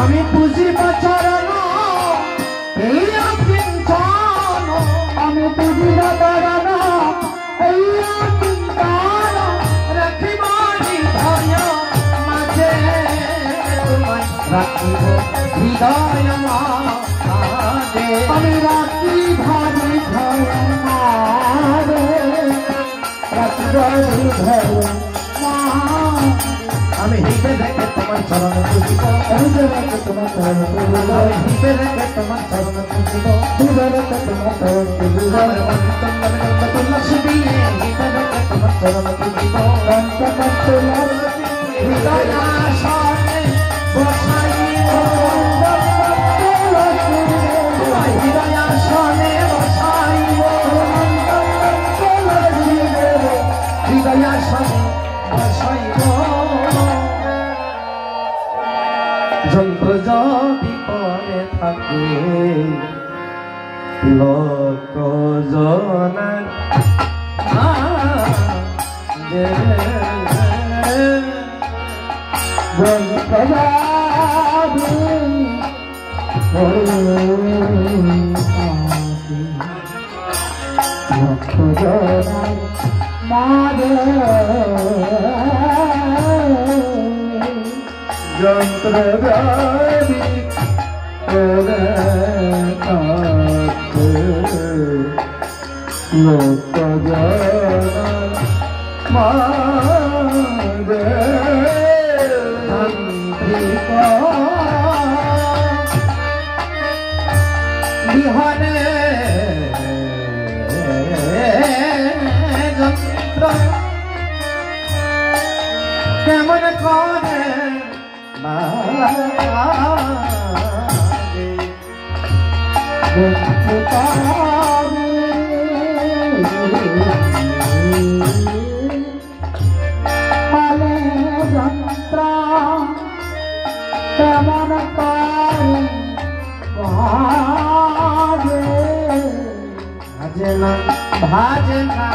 আমি পুজিব চরণ এই চিন্তন আমি পুজিব চরণ এই চিন্তন রাখিব হৃদয় মাঝে তোমায় রাখিব হৃদয় মাঝে আমি রাখি ভারি ভয় মারে রাখিব হৃদয় আমি হৃদয় রেখে তোমার চরণ পুজিব হৃদয় রেখে তোমার চরণ পুজিব হৃদয় রেখে তোমার চরণ পুজিব হৃদয় রেখে তোমার চরণ পুজিব আমার মন তুলসী দিয়ে হৃদয় রেখে তোমার চরণ পুজিব হৃদয় আসনে বসাইব হৃদয় আসনে বসাইব হৃদয় আসনে বসাইব যন্ত্র যদি পরে থাকে লোক জনার যন্ত্র লোক বিহনে যন্ত্র কেমন করে মালে যন্ত্র কেমন করে ভাজনা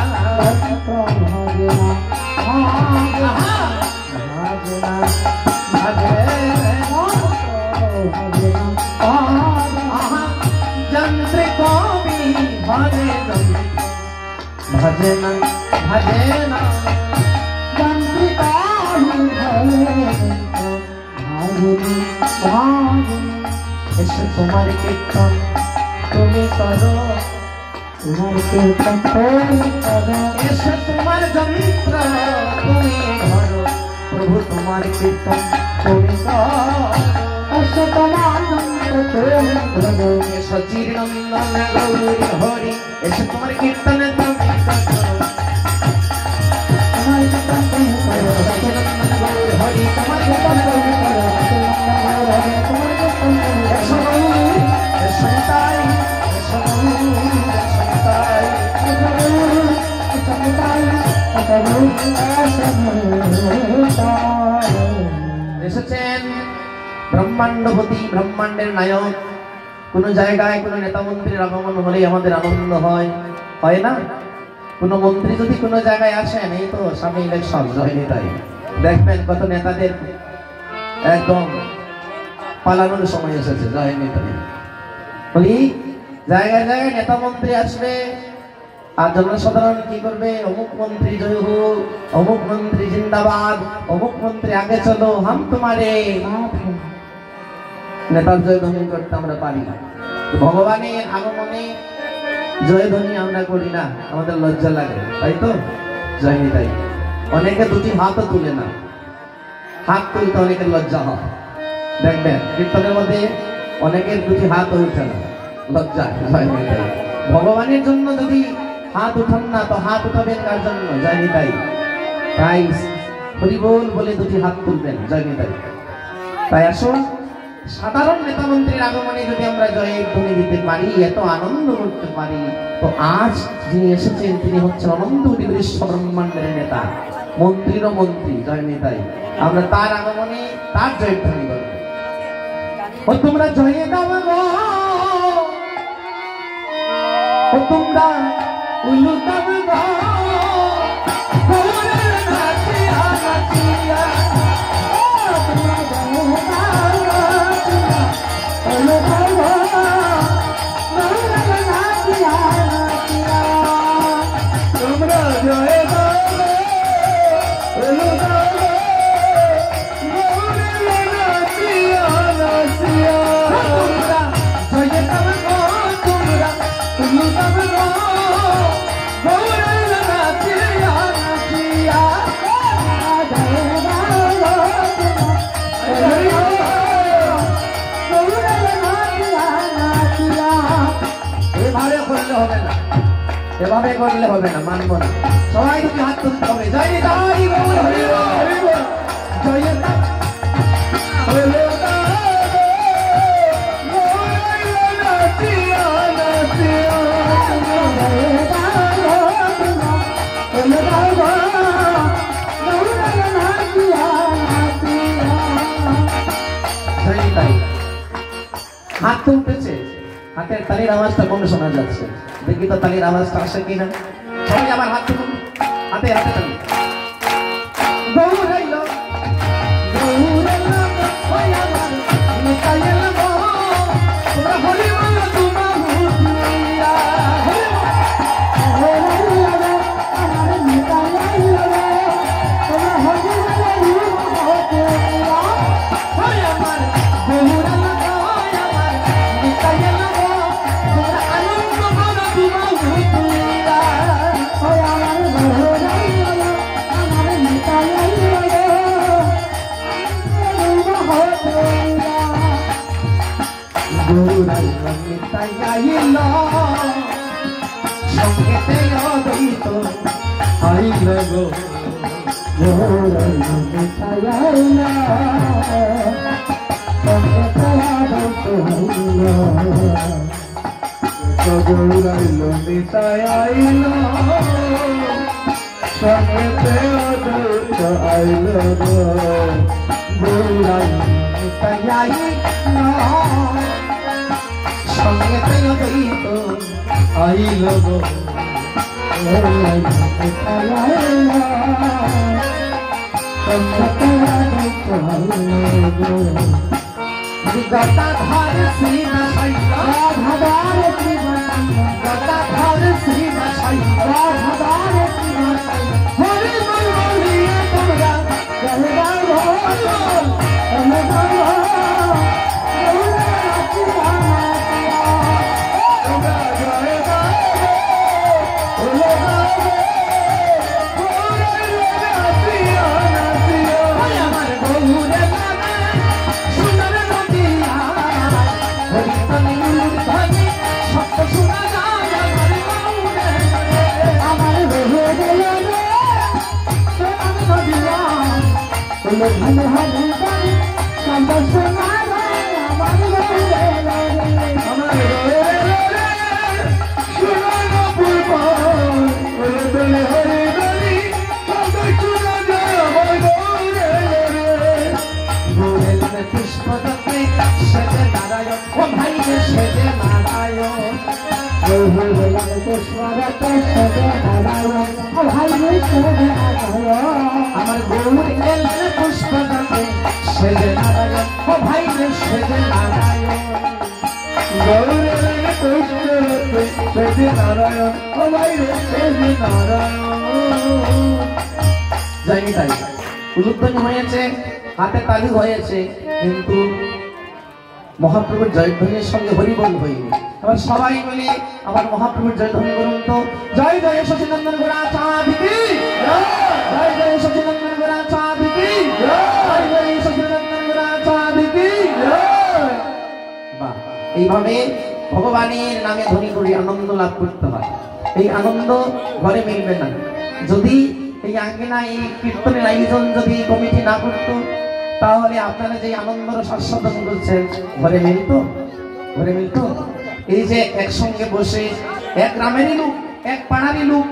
भजना भजना ऐसे तुम्हारे कीर्तन तुम्हें करो तुम्हारे कीर्तन तुम्हें करो ऐसे तुम्हारे यंत्र तुम्हें करो प्रभु तुम्हारे कीर्तन तुम्हें करो ऐसे तुम्हारे यंत्र तुम्हें करो ऐसे चिरनंदन गौरी हरि ऐसे तुम्हारे कीर्तन तुम्हें करो तुम्हारे कीर्तन तुम्हें करो चिरनंदन गौरी हरि तुम्हारे कीर्तन तुम्हें करो এসেছেন ব্রহ্মাণ্ডপতি ব্রহ্মাণ্ডের নায়ক কোন জায়গায় কোন নেতা মন্ত্রীর আগমন হলে আমাদের আনন্দ হয় হয় না কোন মন্ত্রী যদি কোন জায়গায় আসেন এই তো সামনে ইলেকশন হয়নি তাই দেখবেন কত নেতাদের একদম পালানোর সময় এসেছে জয়নি তাই বলি জায়গায় জায়গায় নেতা মন্ত্রী আসবে আর জনসাধারণ কি করবে অমুক মন্ত্রী জয় হোক অমুক মন্ত্রী জিন্দাবাদ অমুক মন্ত্রী আগে চলো হাম তোমারে নেতার জয়ধ্বনি করতে আমরা পারি ভগবানের আগমনে জয়ধ্বনি আমরা করি না আমাদের লজ্জা লাগে তাই তো জয়নি তাই অনেকে দুটি হাতও তুলে না হাত তুলতে অনেকের লজ্জা হয় দেখবেন কীর্তনের মধ্যে অনেকের দুটি হাত উঠে না লজ্জা জয়নি তাই ভগবানের জন্য যদি হাত উঠান না তো হাত উঠাবেন কার জন্য জয়নি তাই তাই হরিবোল বলে দুটি হাত তুলবেন জয়নি তাই তাই আসুন সাধারণ নেতা মন্ত্রীর আগমনে যদি আমরা জয়ের ধ্বনি দিতে পারি এত আনন্দ করতে পারি তো আজ যিনি এসেছেন তিনি হচ্ছেন অনন্ত বিশ্ব ব্রহ্মাণ্ডের নেতা মন্ত্রীরও মন্ত্রী জয়নি তাই আমরা তার আগমনে তার জয়ের ধ্বনি করব ও তোমরা জয়ে দাও গো ও তোমরা উলু দাও গো গৌরের নাচিয়া নাচিয়া ও তোমরা জয়ে দাও গো উলু দাও গো গৌরের নাচিয়া নাচিয়া তোমরা জয়ে দাও গো উলু দাও গো গৌরের নাচিয়া নাচিয়া তোমরা জয়ে দাও গো তোমরা উলু দাও গো গৌরের নাচিয়া নাচিয়া এভাবে করলে হবে না এভাবে করলে হবে না মানব না সবাই দুটি হাত তুলতে হবে জয় তাই গৌর হরি বল জয় তাই হলো হাত তো উঠেছে হাতের তালির আওয়াজটা কম শোনা যাচ্ছে দেখি তো তালির আওয়াজটা আসে কিনা সবাই আমার হাত তুলুন হাতে হাতে তালি গৌরাইলো গৌরাইলো ওই আমার নিতাইলো গো তোমরা হরি বল তোমা হুদিয়া গৌরাইলো আমার নিতাইলো গো তোমরা হরি বল হুদিয়া ওই আমার গৌরাইলো গৌরাইলো নিতাই আইলো সঙ্গেতে অদ্বৈত আইলো গৌরাইলো নিতাই আইলো সঙ্গেতে অদ্বৈত আইলো গদাধর শ্রী রাধাধর শ্রী গদাধর শ্রী রাধাধর শ্রী হরি বল বলিয়ে তোমরা জয় আমার গৌর এলেন পুষ্প সেজে নারায়ণ ও ভাই সেজে নারায়ণ গৌর এলেন পুষ্প সেজে নারায়ণ ও ভাই সেজে নারায়ণ। জানি তাই উলুধ্বনি হয়েছে, হাতে তালি হয়েছে, কিন্তু মহাপ্রভুর জয়ধ্বনির সঙ্গে হরিবল হয়নি। এবার সবাই মিলে আবার মহাপ্রভুর জয়ধ্বনি করুন তো। জয় জয় সচিনন্দন গোরা চাঁদ কি জয়, জয় সচিনন্দন গোরা চাঁদ কি জয়, জয় সচিনন্দন গোরা চাঁদ কি জয়। বাহ, এইভাবে ভগবানের নামে ধ্বনি করে আনন্দ লাভ করতে হয়। এই আনন্দ ঘরে মিলবে না যদি এই আঙ্গিনা এই কীর্তনের আয়োজন যদি কমিটি না করতো, তাহলে আপনারা যে আনন্দের স্বাস্বাদন করছেন ঘরে মিলতো? ঘরে মিলতো? এই যে একসঙ্গে বসে এক গ্রামেরই লোক, এক পাড়ারই লোক,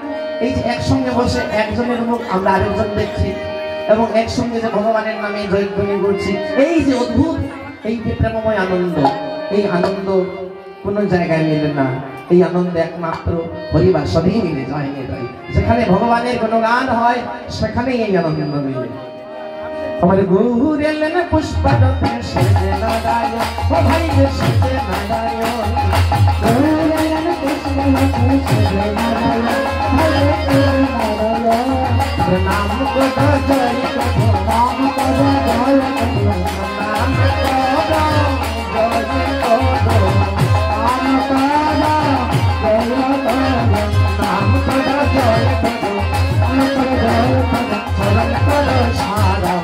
এই যে একসঙ্গে বসে একজনের মুখ আমরা আরেকজন দেখছি এবং একসঙ্গে যে ভগবানের নামে জয়ধ্বনি করছি, এই যে অদ্ভুত এই যে প্রেমময় আনন্দ, এই আনন্দ কোনো জায়গায় মিলে না। এই আনন্দ একমাত্র হরিবাসরেই মিলে যায়। যেখানে ভগবানের কোনো গান হয় সেখানেই এই আনন্দ মিলে। আমার গৌর এলেন পুষ্পরথে সেজে নারায়ণ ও ভাই সেজে নারায়ণ, গৌর এলেন পুষ্পরথে সেজে নারায়ণ নাম কর জয় কর, নাম কর জয় কর, নাম কর জয় কর, নাম কর জয় কর, নাম কর জয় কর, নাম কর জয় কর, চরণ কর সারা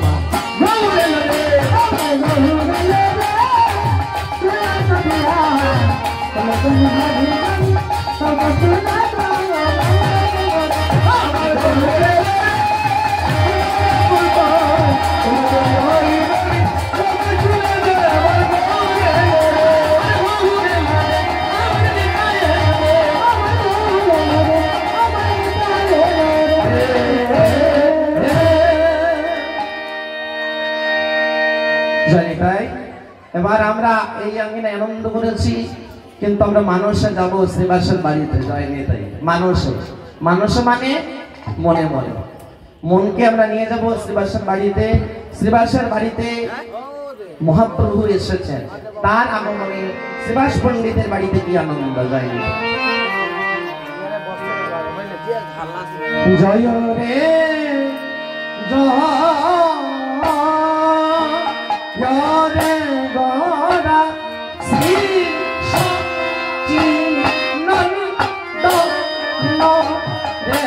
জানি তাই। এবার আমরা এই আঙ্গিনে আনন্দ করেছি, কিন্তু আমরা মানুষে যাবো শ্রীবাসের বাড়িতে। যাইনি তাই মানুষে, মানুষে মানে মনে মনে মনকে আমরা নিয়ে যাব শ্রীবাসের বাড়িতে। শ্রীবাসের বাড়িতে মহাপ্রভু এসেছেন, তার আগমনে শ্রীবাস পণ্ডিতের বাড়িতে কি আনন্দ। যায়নি জয় রে জয় রে গৌরা শ্রী সচিনন্দ রে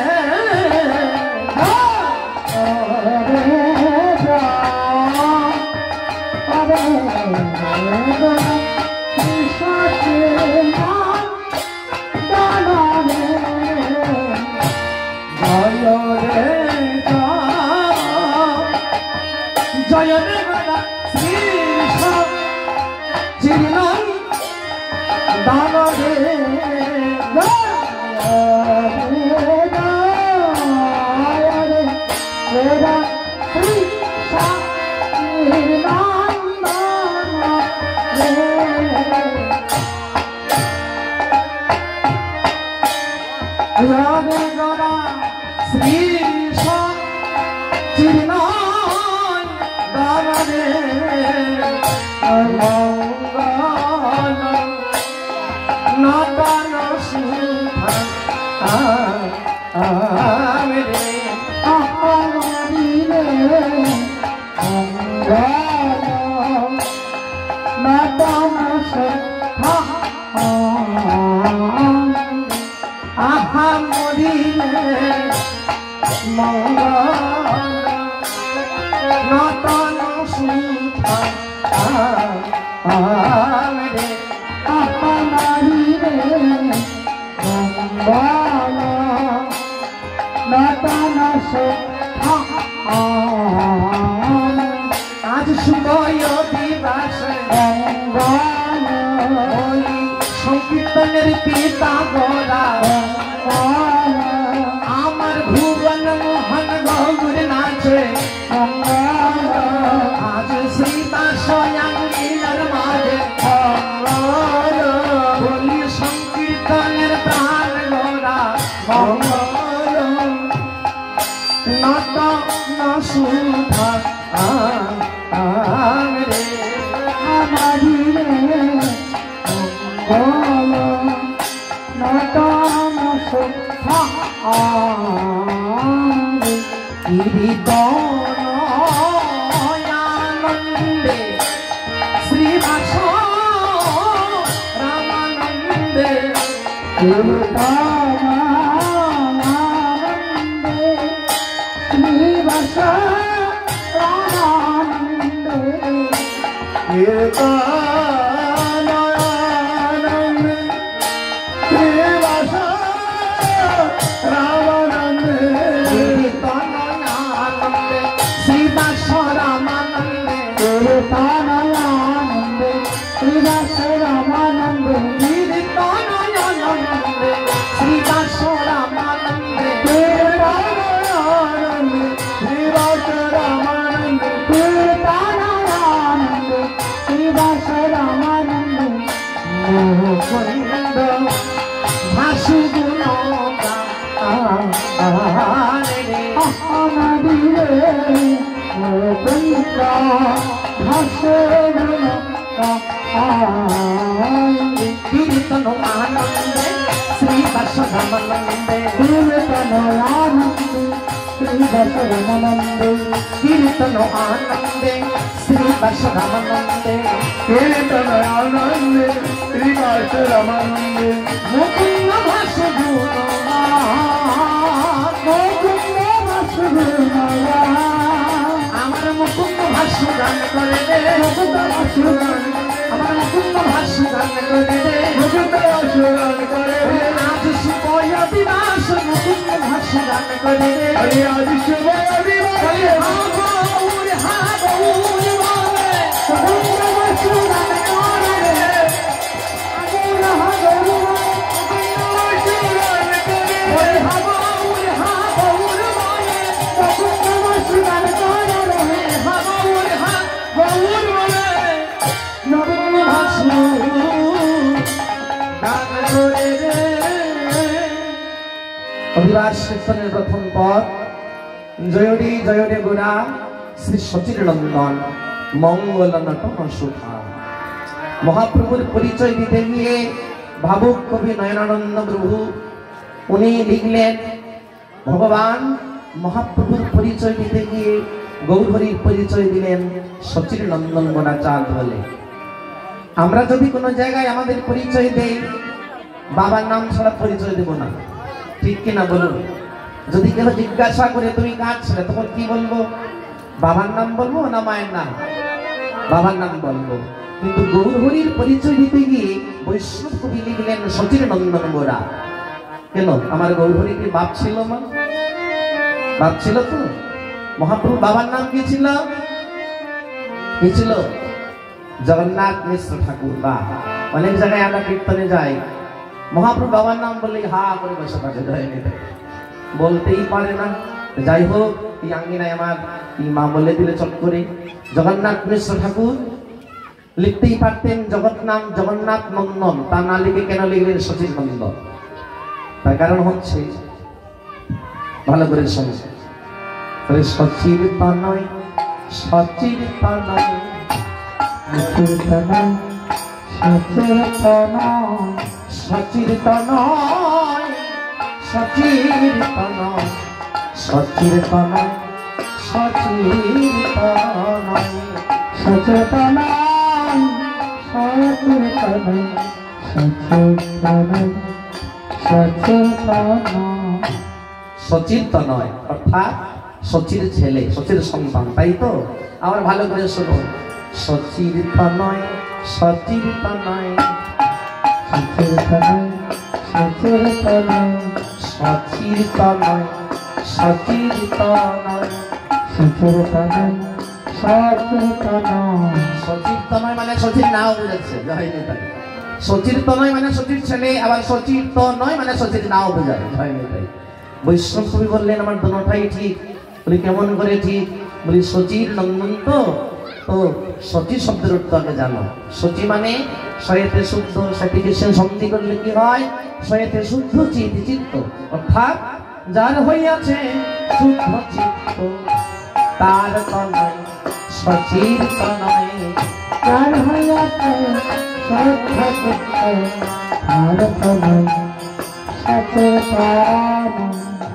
জয় রে গৌরা শ্রী সচিনন্দ রে মঙ্গল নতন সুধা রে আমারিরে মঙ্গল নতন সুধা আহা মরিলে মঙ্গল নতন সুধা রে আমারিরে মঙ্গল নতন সুধা আজ শুভয় দিবস মঙ্গল বলি সংকীর্তনের পিতা গোরা আমার ভুবন মোহন গৌর নাচে আজ সীতা স্বয়ংলীলার মাঝে বলি সংকীর্তনের প্রাণ গোরা মঙ্গল নত সুধা রে আমারিরে মঙ্গল নতন সুধা আনন্দে শ্রীবাস রামানন্দে কীর্তনানন্দে শ্রীবাস রামানন্দে কীর্তনানন্দে শ্রীবাস রামানন্দে কীর্তনানন্দে শ্রীবাস রামানন্দে কীর্তনানন্দে শ্রীবাস রামানন্দে কীর্তনানন্দে শ্রীবাস রামানন্দে কীর্তনানন্দে শ্রীবাস রামানন্দে কীর্তনানন্দে শ্রীবাস রামানন্দে মুকুন্দ ভাসুগুণ আমারিরে মুকুন্দ ভাসুগুণ কীর্তন আনন্দে শ্রীবাস রামানন্দে কীর্তনানন্দে শ্রীবাস রামানন্দে কীর্তন আনন্দে শ্রীবাস রামানন্দে কীর্তন আনন্দে শ্রীবাস রামানন্দে মুকুন্দ ভাসুগুণ মুকুন্দ ভাসুগুণ আমার মুকুন্দ ভাসু গান করে রে মুকুন্দ ভাসুগুণ আমার মুকুন্দ ভাসু গান করে রে মুকুন্দ ভাসুগুণ করে আজ শুভয় দিবস মুকুন্দ ভাসু গান করে রে আরে আজ শুভ দিবস হা গৌর বলে মুকুন্দ ভাসুগুণ করে আগুন হাগৌর ওরে হা গৌর বলে মুকুন্দ ভাসুগুণ করে হা গৌর বলে নবীন ভাসু গান করে রে অভিলাষ কীর্তনের প্রথম পদ জয়ডি জয়ডে গোরা শ্রী সচির নন্দন মঙ্গল নটন সুধা। মহাপ্রভুর পরিচয় দিতে গিয়ে ভাবুক কবি নয়নানন্দ প্রভু উনি লিখলেন ভগবান মহাপ্রভুর পরিচয় দিতে গিয়ে গৌরহরির পরিচয় দিলেন সচির নন্দন গোরা চাঁদ বলে। আমরা যদি কোনো জায়গায় আমাদের পরিচয় দেই বাবার নাম ছাড়া পরিচয় দেব না, ঠিক কিনা বলুন? যদি কেউ জিজ্ঞাসা করে তুমি কার ছেলে, তখন কি বলবো? বাবার নাম বলবো না মায়ের নাম? বাবার নাম বলবো। কিন্তু গৌরহরির পরিচয় দিতে গিয়ে বৈষ্ণব কবি লিখলেন সচির নন্দন গোরা। কেন? আমার গৌরহরি কি বাপ ছিল? মা বাপ ছিল তো। মহাপ্রভু বাবার নাম কি ছিল? কি ছিল? জগন্নাথ মিশ্র ঠাকুর। বা অনেক জায়গায় আমরা কীর্তনে যাই, মহাপ্রভু বাবার নাম বললেই হা করে বসে থাকে, বলতেই পারে না। যাই হোক, এই আঙ্গিনায় আমার মা বলে দিলে চট করে জগন্নাথ মিশ্র ঠাকুর লিখতেই পারতেন জগন্নাথ নন্দন, তা না লিখে কেন লিখলেন সচির নন্দন? তার কারণ হচ্ছে, ভালো করে শুনছে, সচির তনয় সচির তনয় সচিরতনয় সচিরতনয় সচিরতনয় সচিরতনয় সচিরতনয় সচেতনয় সচিরতনয় সচেতনয় সচেতনয় সচিরতনয় অর্থাৎ সচির ছেলে, সচির সন্তান, তাই তো? আবার ভালো করে শুনুন, সচিরতনয় সচিরতনয় সচিরতনয় সচিরতনয় সচিরতনয় সচিরতনয় সচিরতনয় সচিরতনয় সচিরতনয় মানে সচির নাও বোঝাচ্ছে, জয় নেতাই। সচিরতনয় মানে সচির ছেলে, আবার সচিরতনয় মানে সচির নাও বোঝায়, জয় নেতাই। বৈষ্ণব কবি বললেন আমার দোনোটাই ঠিক। বলি কেমন করে ঠিক? বলি সচির নন্দন তো সচি শব্দের অর্থ আগে জানো। সচি মানে সয়েতে শুদ্ধ, সার্টিফিকেশন সন্ধি করলে কি হয়? সয়েতে শুদ্ধ চিত্ত, অর্থাৎ যার হইয়াছে শুদ্ধ চিত্ত তার তনয় সচির তনয়। তার হইয়াছে শুদ্ধ চিত্ত তার তনয় সচেতনয়।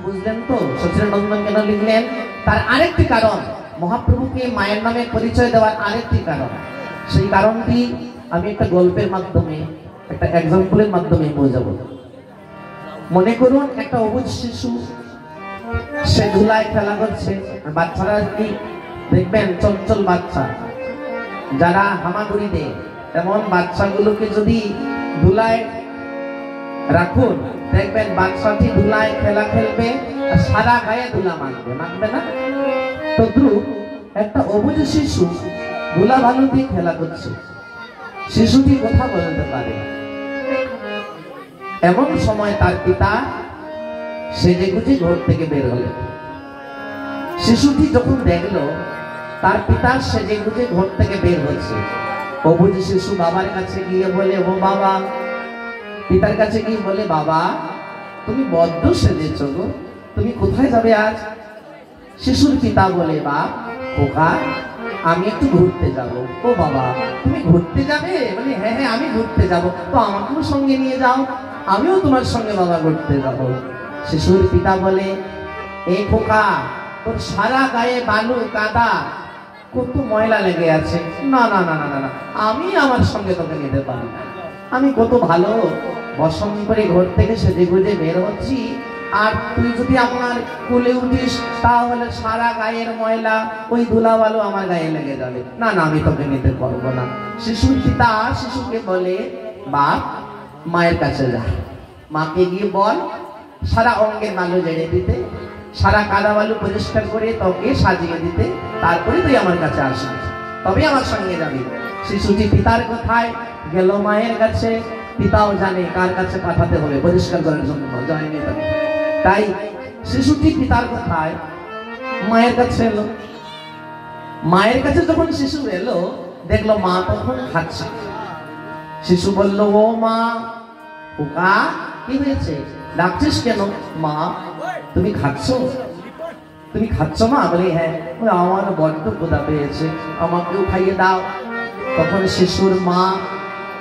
বুঝলেন তো সচির নন্দন কেন লিখলেন? তার আরেকটি কারণ, মহাপ্রভুকে মায়ের নামে পরিচয় দেওয়ার আরেকটি কারণ। সেই কারণটি আমি একটা গল্পের মাধ্যমে, একটা এক্সাম্পলের মাধ্যমে বোঝাবো। মনে করুন একটা অবুঝ শিশু, সে ধুলায় খেলা করছে। বাচ্চারা কি দেখবেন চঞ্চল বাচ্চা যারা হামাগুড়ি দেয়, তেমন বাচ্চাগুলোকে যদি ধুলায় রাখুন দেখবেন বাচ্চাটি ধুলায় খেলা খেলবে আর সারা গায়ে ধুলা মাখবে, মাখবে না? তদ্রুপ একটা অবুঝ শিশু ধুলা বালু দিয়ে খেলা করছে। শিশুটি কথা বলতে পারে। এমন সময় তার পিতা সেজেগুজে ঘর থেকে বের হলেন। শিশুটি যখন দেখলো তার পিতা সেজেগুজে ঘর থেকে বের হচ্ছে, অবুঝ শিশু বাবার কাছে গিয়ে বলে, ও বাবা, পিতার কাছে গিয়ে বলে, বাবা তুমি বড্ড সেজেছো গো, তুমি কোথায় যাবে আজ? শিশুর পিতা বলে, বাপ খোকা আমি একটু ঘুরতে যাব। ও বাবা তুমি ঘুরতে যাবে? বলে হ্যাঁ হ্যাঁ আমি ঘুরতে যাব। তো আমাকেও সঙ্গে নিয়ে যাও, আমিও তোমার সঙ্গে বাবা ঘুরতে যাব। শিশুর পিতা বলে, এ খোকা তোর সারা গায়ে বালু কাদা কত ময়লা লেগে আছে, না না না না না না, আমি আমার সঙ্গে তোকে নিতে পারি না। আমি কত ভালো বসন করে ঘর থেকে সেজে গুজে বের হচ্ছি, আর তুই যদি আমার কোলে উঠিস তাহলে সারা গায়ের ময়লা ওই ধুলা বালু আমার গায়ে লেগে যাবে, না না আমি তোকে নিতে পারবো না। শিশুর পিতা শিশুকে বলে, বাপ মায়ের কাছে যা, মাকে গিয়ে বল সারা অঙ্গের বালু ঝেড়ে দিতে, সারা কাদা বালু পরিষ্কার করে তোকে সাজিয়ে দিতে, তারপরে তুই আমার কাছে আসবি, তবে আমার সঙ্গে যাবি। শিশুটি পিতার কথায় গেল মায়ের কাছে। পিতাও জানে কার কাছে পাঠাতে হবে পরিষ্কার করার জন্য, জানেনি তাকে। তাই শিশুটি পিতার কথায় মায়ের কাছে এলো। মায়ের কাছে যখন শিশু এলো দেখলো মা তখন খাচ্ছে। শিশু বলল, ও মা, খোকা কি হয়েছে, ডাকছিস কেন? মা তুমি খাচ্ছ? তুমি খাচ্ছ মা? বলে হ্যাঁ। আমার বড্ড ক্ষুধা পেয়েছে, আমাকেও খাইয়ে দাও। তখন শিশুর মা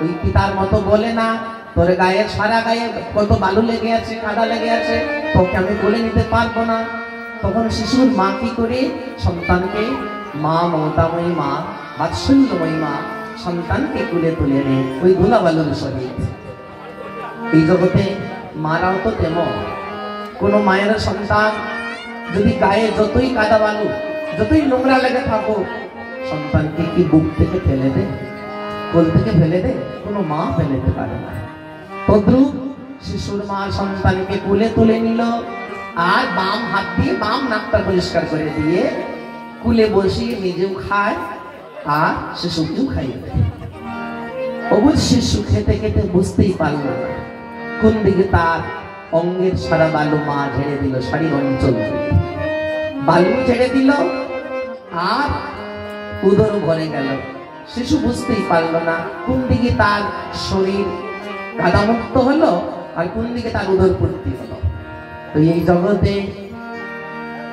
ওই পিতার মতো বলে না, তোর গায়ে সারা গায়ে কত বালু লেগে আছে, কাদা লেগে আছে, তোকে আমি বলে নিতে পারবো না। তখন শিশুর মা কি করে সন্তানকে, মা মমতাময়ী মা, বাৎসল্যময়ী মা, সন্তানকে কুলে তুলে নেয় ওই ধুলা বালুর সহিত। এই জগতে মারাও তো তেমন। কোনো মায়ের সন্তান যদি গায়ে যতই কাদা বালু, যতই নোংরা লেগে থাকো, সন্তানকে কি বুক থেকে ফেলে দে, কোল থেকে ফেলে দে? কোনো মা ফেলে দিতে পারে না। তদ্রুপ শিশুর মা সন্তানকে কোলে তুলে নিল, আর বাম হাত দিয়ে বাম নাকটা পরিষ্কার করে দিয়ে কুলে বসিয়ে নিজেও খায় আর শিশুকেও খাইয়ে দেয়। অবুঝ শিশু খেতে খেতে বুঝতেই পারল না কোন দিকে তার অঙ্গের সারা বালু মা ঝেড়ে দিল, শাড়ি অঞ্চল বালু ঝেড়ে দিল আর উদর ভরে গেল। শিশু বুঝতেই পারল না কোন দিকে তার শরীর কাদামুক্ত হলো আর কোন দিকে তার উদর পূর্তি হলো। তো এই জগতে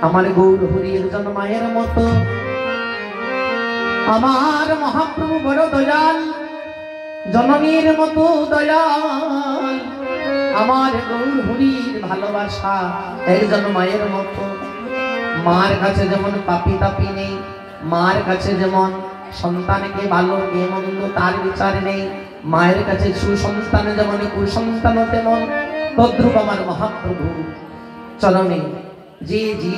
আমার গৌর হরি একজন মায়ের মতো আমার মহাপ্রভু বড় দয়াল, জননীর মতো দয়াল। আমার গৌর হরির ভালোবাসা একজন মায়ের মতো। মার কাছে যেমন পাপি তাপি নেই, মার কাছে যেমন সন্তানকে ভালো কে মন্দ তার বিচার নেই, মায়ের কাছে সুসন্তান যেমন কুসন্তান তেমন, তদ্রূপ আমার মহাপ্রভু চরণে যে জি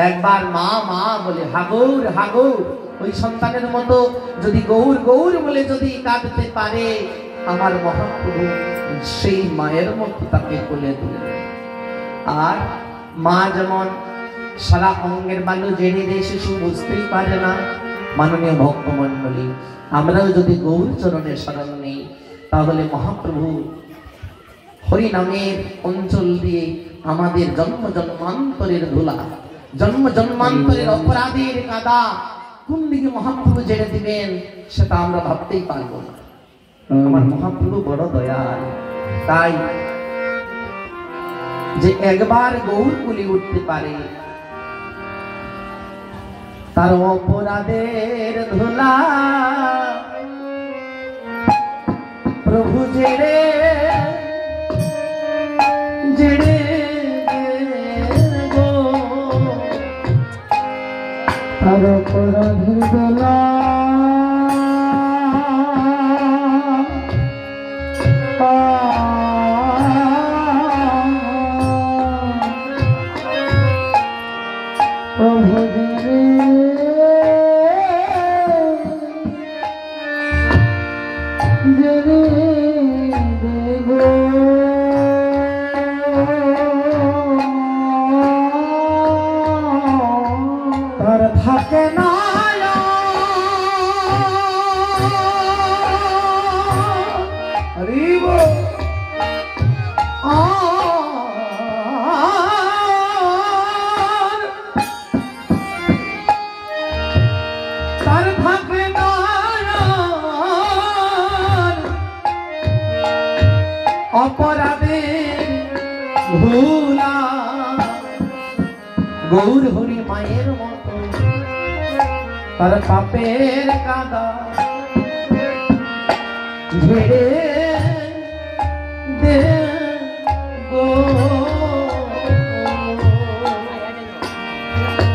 একবার মা মা বলে হাগৌর হাগৌর, ওই সন্তানের মতো যদি গৌর গৌর বলে যদি কাঁদতে পারে, আমার মহাপ্রভু সেই মায়ের মতো তাকে কোলে তুলে। আর মা যেমন সারা অঙ্গের বালু জেনে দিয়ে শিশু বুঝতেই পারে না, মাননীয় ভক্তমণ্ডলী আমরাও যদি গৌর চরণের শরণ নেই, তাহলে মহাপ্রভু হরি নামের অঞ্চল দিয়ে আমাদের জন্ম জন্মান্তরের ধুলা, জন্ম জন্মান্তরের অপরাধের কাদা কোন দিকে মহাপ্রভু জেনে দিবেন সেটা আমরা ভাবতেই পারবো না। আমার মহাপ্রভু বড় দয়াল। তাই যে একবার গৌর কুলি উঠতে পারে, তার অপরাধের ধুলা প্রভু জেনে জেনে গো, তার অপরাধের ধুলা থাকে না হরিব তার থাকে না অপরাধের ভুলা, গৌর হরি মায়ের মতো তার পাপের কাদা ঝেড়ে দে গো,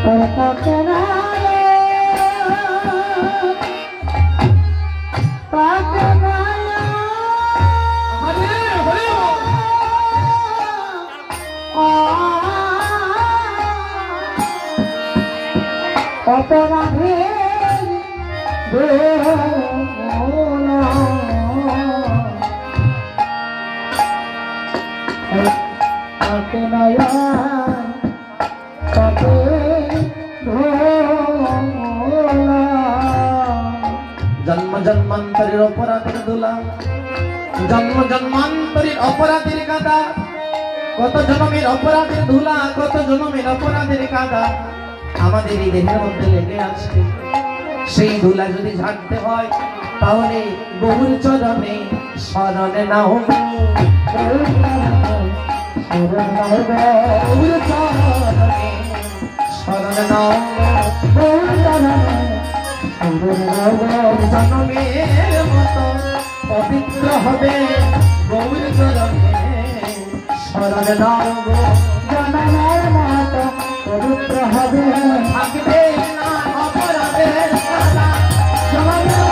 তার থাকে না থাকে না অপরাধের ধুলা, থাকে না পাপের ধুলা। জন্ম জন্মান্তরের অপরাধের ধুলা, জন্ম জন্মান্তরের অপরাধের কাদা, কত জন্মের অপরাধের ধুলা, কত জন্মের অপরাধের কাদা আমাদের এই দেহের মধ্যে লেগে আছে। সেই ধুলা যদি ঝাড়তে হয় তাহলে গৌর চরণে শরণে নাও, গৌর চরণে শরণে নাও, জনমের মতো পবিত্র হবে গৌর চরণে শরণে নাও, জনমের মতো পবিত্র হবে, থাকবে না অপরাধের কাদা, জনমের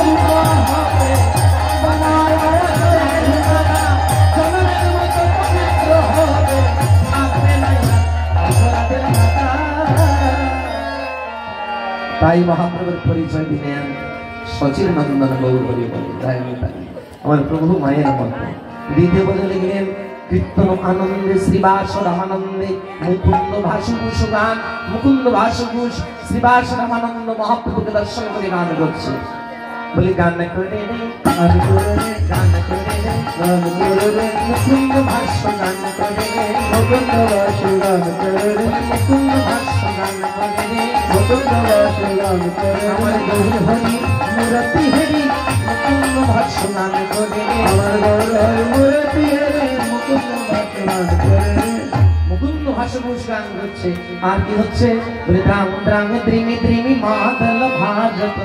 মতো হবে অপরাধের কাদা, জনমের মতো পবিত্র হবে, থাকবে না অপরাধের কাদা। তাই মহাপ্রভুর পরিচয় দিলেন সচির নন্দন গৌর হরি বলে। তাই আমার প্রভু মায়ের মতো। দ্বিতীয় বলে লিখলেন কীর্তন আনন্দে শ্রীবাস রামানন্দে মুকুন্দ ভাসুকুশ গান, মুকুন্দ ভাসুকুশ শ্রীবাস রামানন্দ মহাপ্রভুকে দর্শন করে গান করছে। বলি গান করে রে গান করে রে গান করে রে গান করে রে, মুকুন্দ ভাষ্য গান করে রে মুকুন্দ ভাষ্য গান করে রে, মুকুন্দ ভাষ্য গান করে রে মুকুন্দ ভাষ্য গান করে, আমার গৌর হরি মূরতি হেরি মুকুন্দ ভাষ্য গান করে রে, আমার গৌর হরি মূরতি হেরি মুকুন্দ ভাষ্য গান করে রে, মুকুন্দ মহাসবুজ গান হচ্ছে। আর কি হচ্ছে? বলে দ্রাং দ্রাং দ্রিমি দ্রিমি মাদল ভাজত,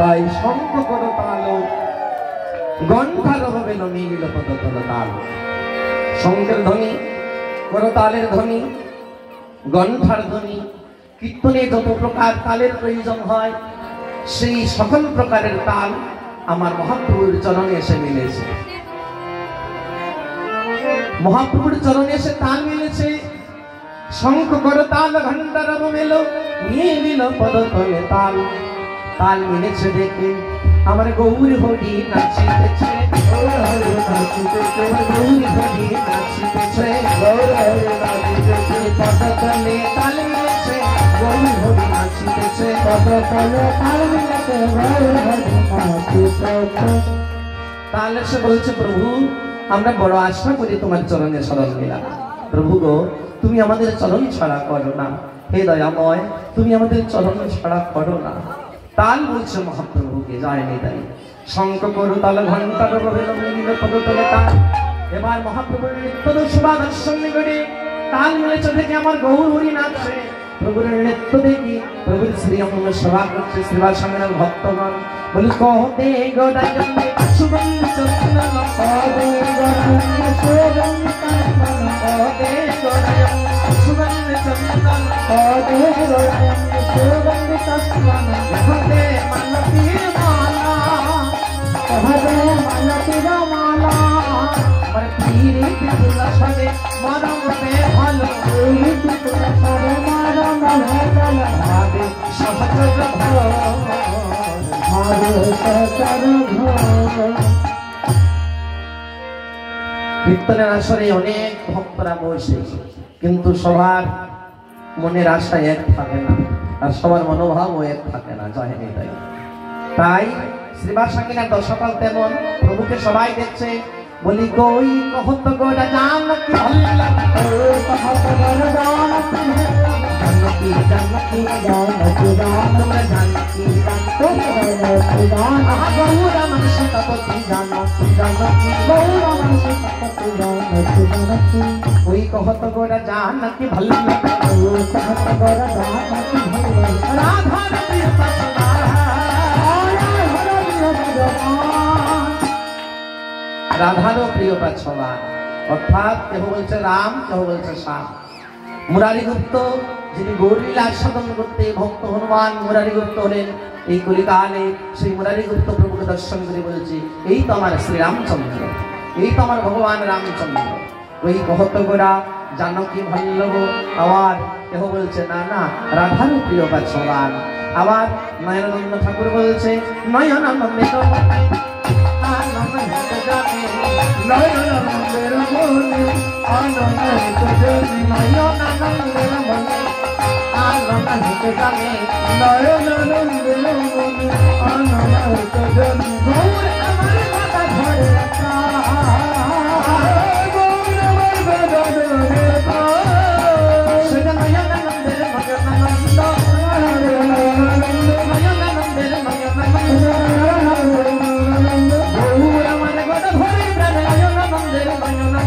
তাই শঙ্খ কর তাল, গন্ধার হবেল নীল পদতল তাল। শঙ্খের ধ্বনি, করতালের ধ্বনি, গন্ধার ধ্বনি, কীর্তনে যত প্রকার তালের প্রয়োজন হয় সেই সকল প্রকারের তাল আমার মহাপ্রভুর চরণে এসে মিলেছে। মহাপ্রভুর চরণে এসে তাল মিলেছে। শঙ্খ করতাল ঘণ্টার মেল, নীল পদতলে তাল। তাল মিলেছে দেখে আমার গৌর হরি নাচিতেছে, গৌর হরি নাচিতেছে, গৌর হরি নাচিতেছে, গৌর হরি নাচিতেছে। পদতলে তাল মিলেছে, গৌর হরি নাচিতেছে, পদতলে তাল মিলেছে, গৌর হরি নাচিতেছে। তাল এসে বলছে, প্রভু আমরা বড় আশা করি তোমার চরণে শরণ নিলাম। প্রভু গো, তুমি আমাদের চরণ ছাড়া করো না, হে দয়াময় তুমি আমাদের চরণ ছাড়া করো না। তাল বলছে মহাপ্রভুকে, যায়নি তাই। শঙ্খ করু তাল ঘণ্টার পদতলে তাল। এবার মহাপ্রভুর নৃত্য শোভা দর্শন করে তাল মিলেছে দেখে আমার গৌর হরি নাচছে। প্রভুর নৃত্য দেখি প্রভুর শ্রী অঙ্গ সভা করছে শ্রীবাস সঙ্গের ভক্তগণ। বলি কহতে গোদায়নে সুগন্ধ চন্দন, কহতে গোদায়নে সুগন্ধ চন্দন, কহতে গোদায়নে সুগন্ধ চন্দন, কহতে গোদায়নে সুগন্ধ চন্দন। কহতে মালতীর মালা, কহতে মালতীর মালা। আমার পীরে পিতুলা সরে মরম বে ভালো, পীরে পিতুলা সরে মরম ভালো। ভাবে সহচর ঘর, ভাবে সহচর ঘর। কীর্তনের আসরে অনেক ভক্তরা বসে, কিন্তু সবার মনের আশা এক থাকে না, আর সবার মনোভাবও এক থাকে না, যায়নি তাই। তাই শ্রীবাস সঙ্গীরা দশকাল তেমন প্রভুকে সবাই দেখছে। বলি কই কহত গোরা জানকি ভল্লা, কহত গোরা জানকি জানকি জানকি জানকি তোমরা জানকি জানকি গৌরা মানুষ তপতি জানকি জানকি গৌরা মানুষ তপতি জানকি জানকি। ওই কহত গোরা জানকি ভল্লা, ওই কহত গোরা জানকি ভল্লা। রাধার প্রিয় পাচনা, রাধারও প্রিয় পাচ্ছবা, অর্থাৎ কেহ বলছে রাম, কেহ বলছে শ্যাম। মুরারি গুপ্ত যিনি গৌরলীলা সাধন করতে ভক্ত হনুমান মুরারি গুপ্ত হলেন এই কলিকালে, সেই মুরারি গুপ্ত প্রভুকে দর্শন করে বলছে এই তো আমার শ্রীরামচন্দ্র, এই তো আমার ভগবান রামচন্দ্র। ওই কহত গোরা জানকী ভল্লভ। আবার কেহ বলছে না না, রাধারও প্রিয় পাচ্ছবান। আবার নয়নানন্দ ঠাকুর বলছে নয়নানন্দে নয়নানন্দের মনে আনন্দিত জনি, নয়নানন্দের মনে আনন্দিত জনি, নয়নানন্দের মনে আনন্দিত জনি। গৌর আমার কথা ধরে রাখা, গৌর আমার কথা ধরে রাখা। সেটা নয়নানন্দের মগনানন্দ, নয়নানন্দের মগনানন্দ। গৌর আমার কথা ধরে প্রাণে নয়নানন্দের নয়নানন্দ।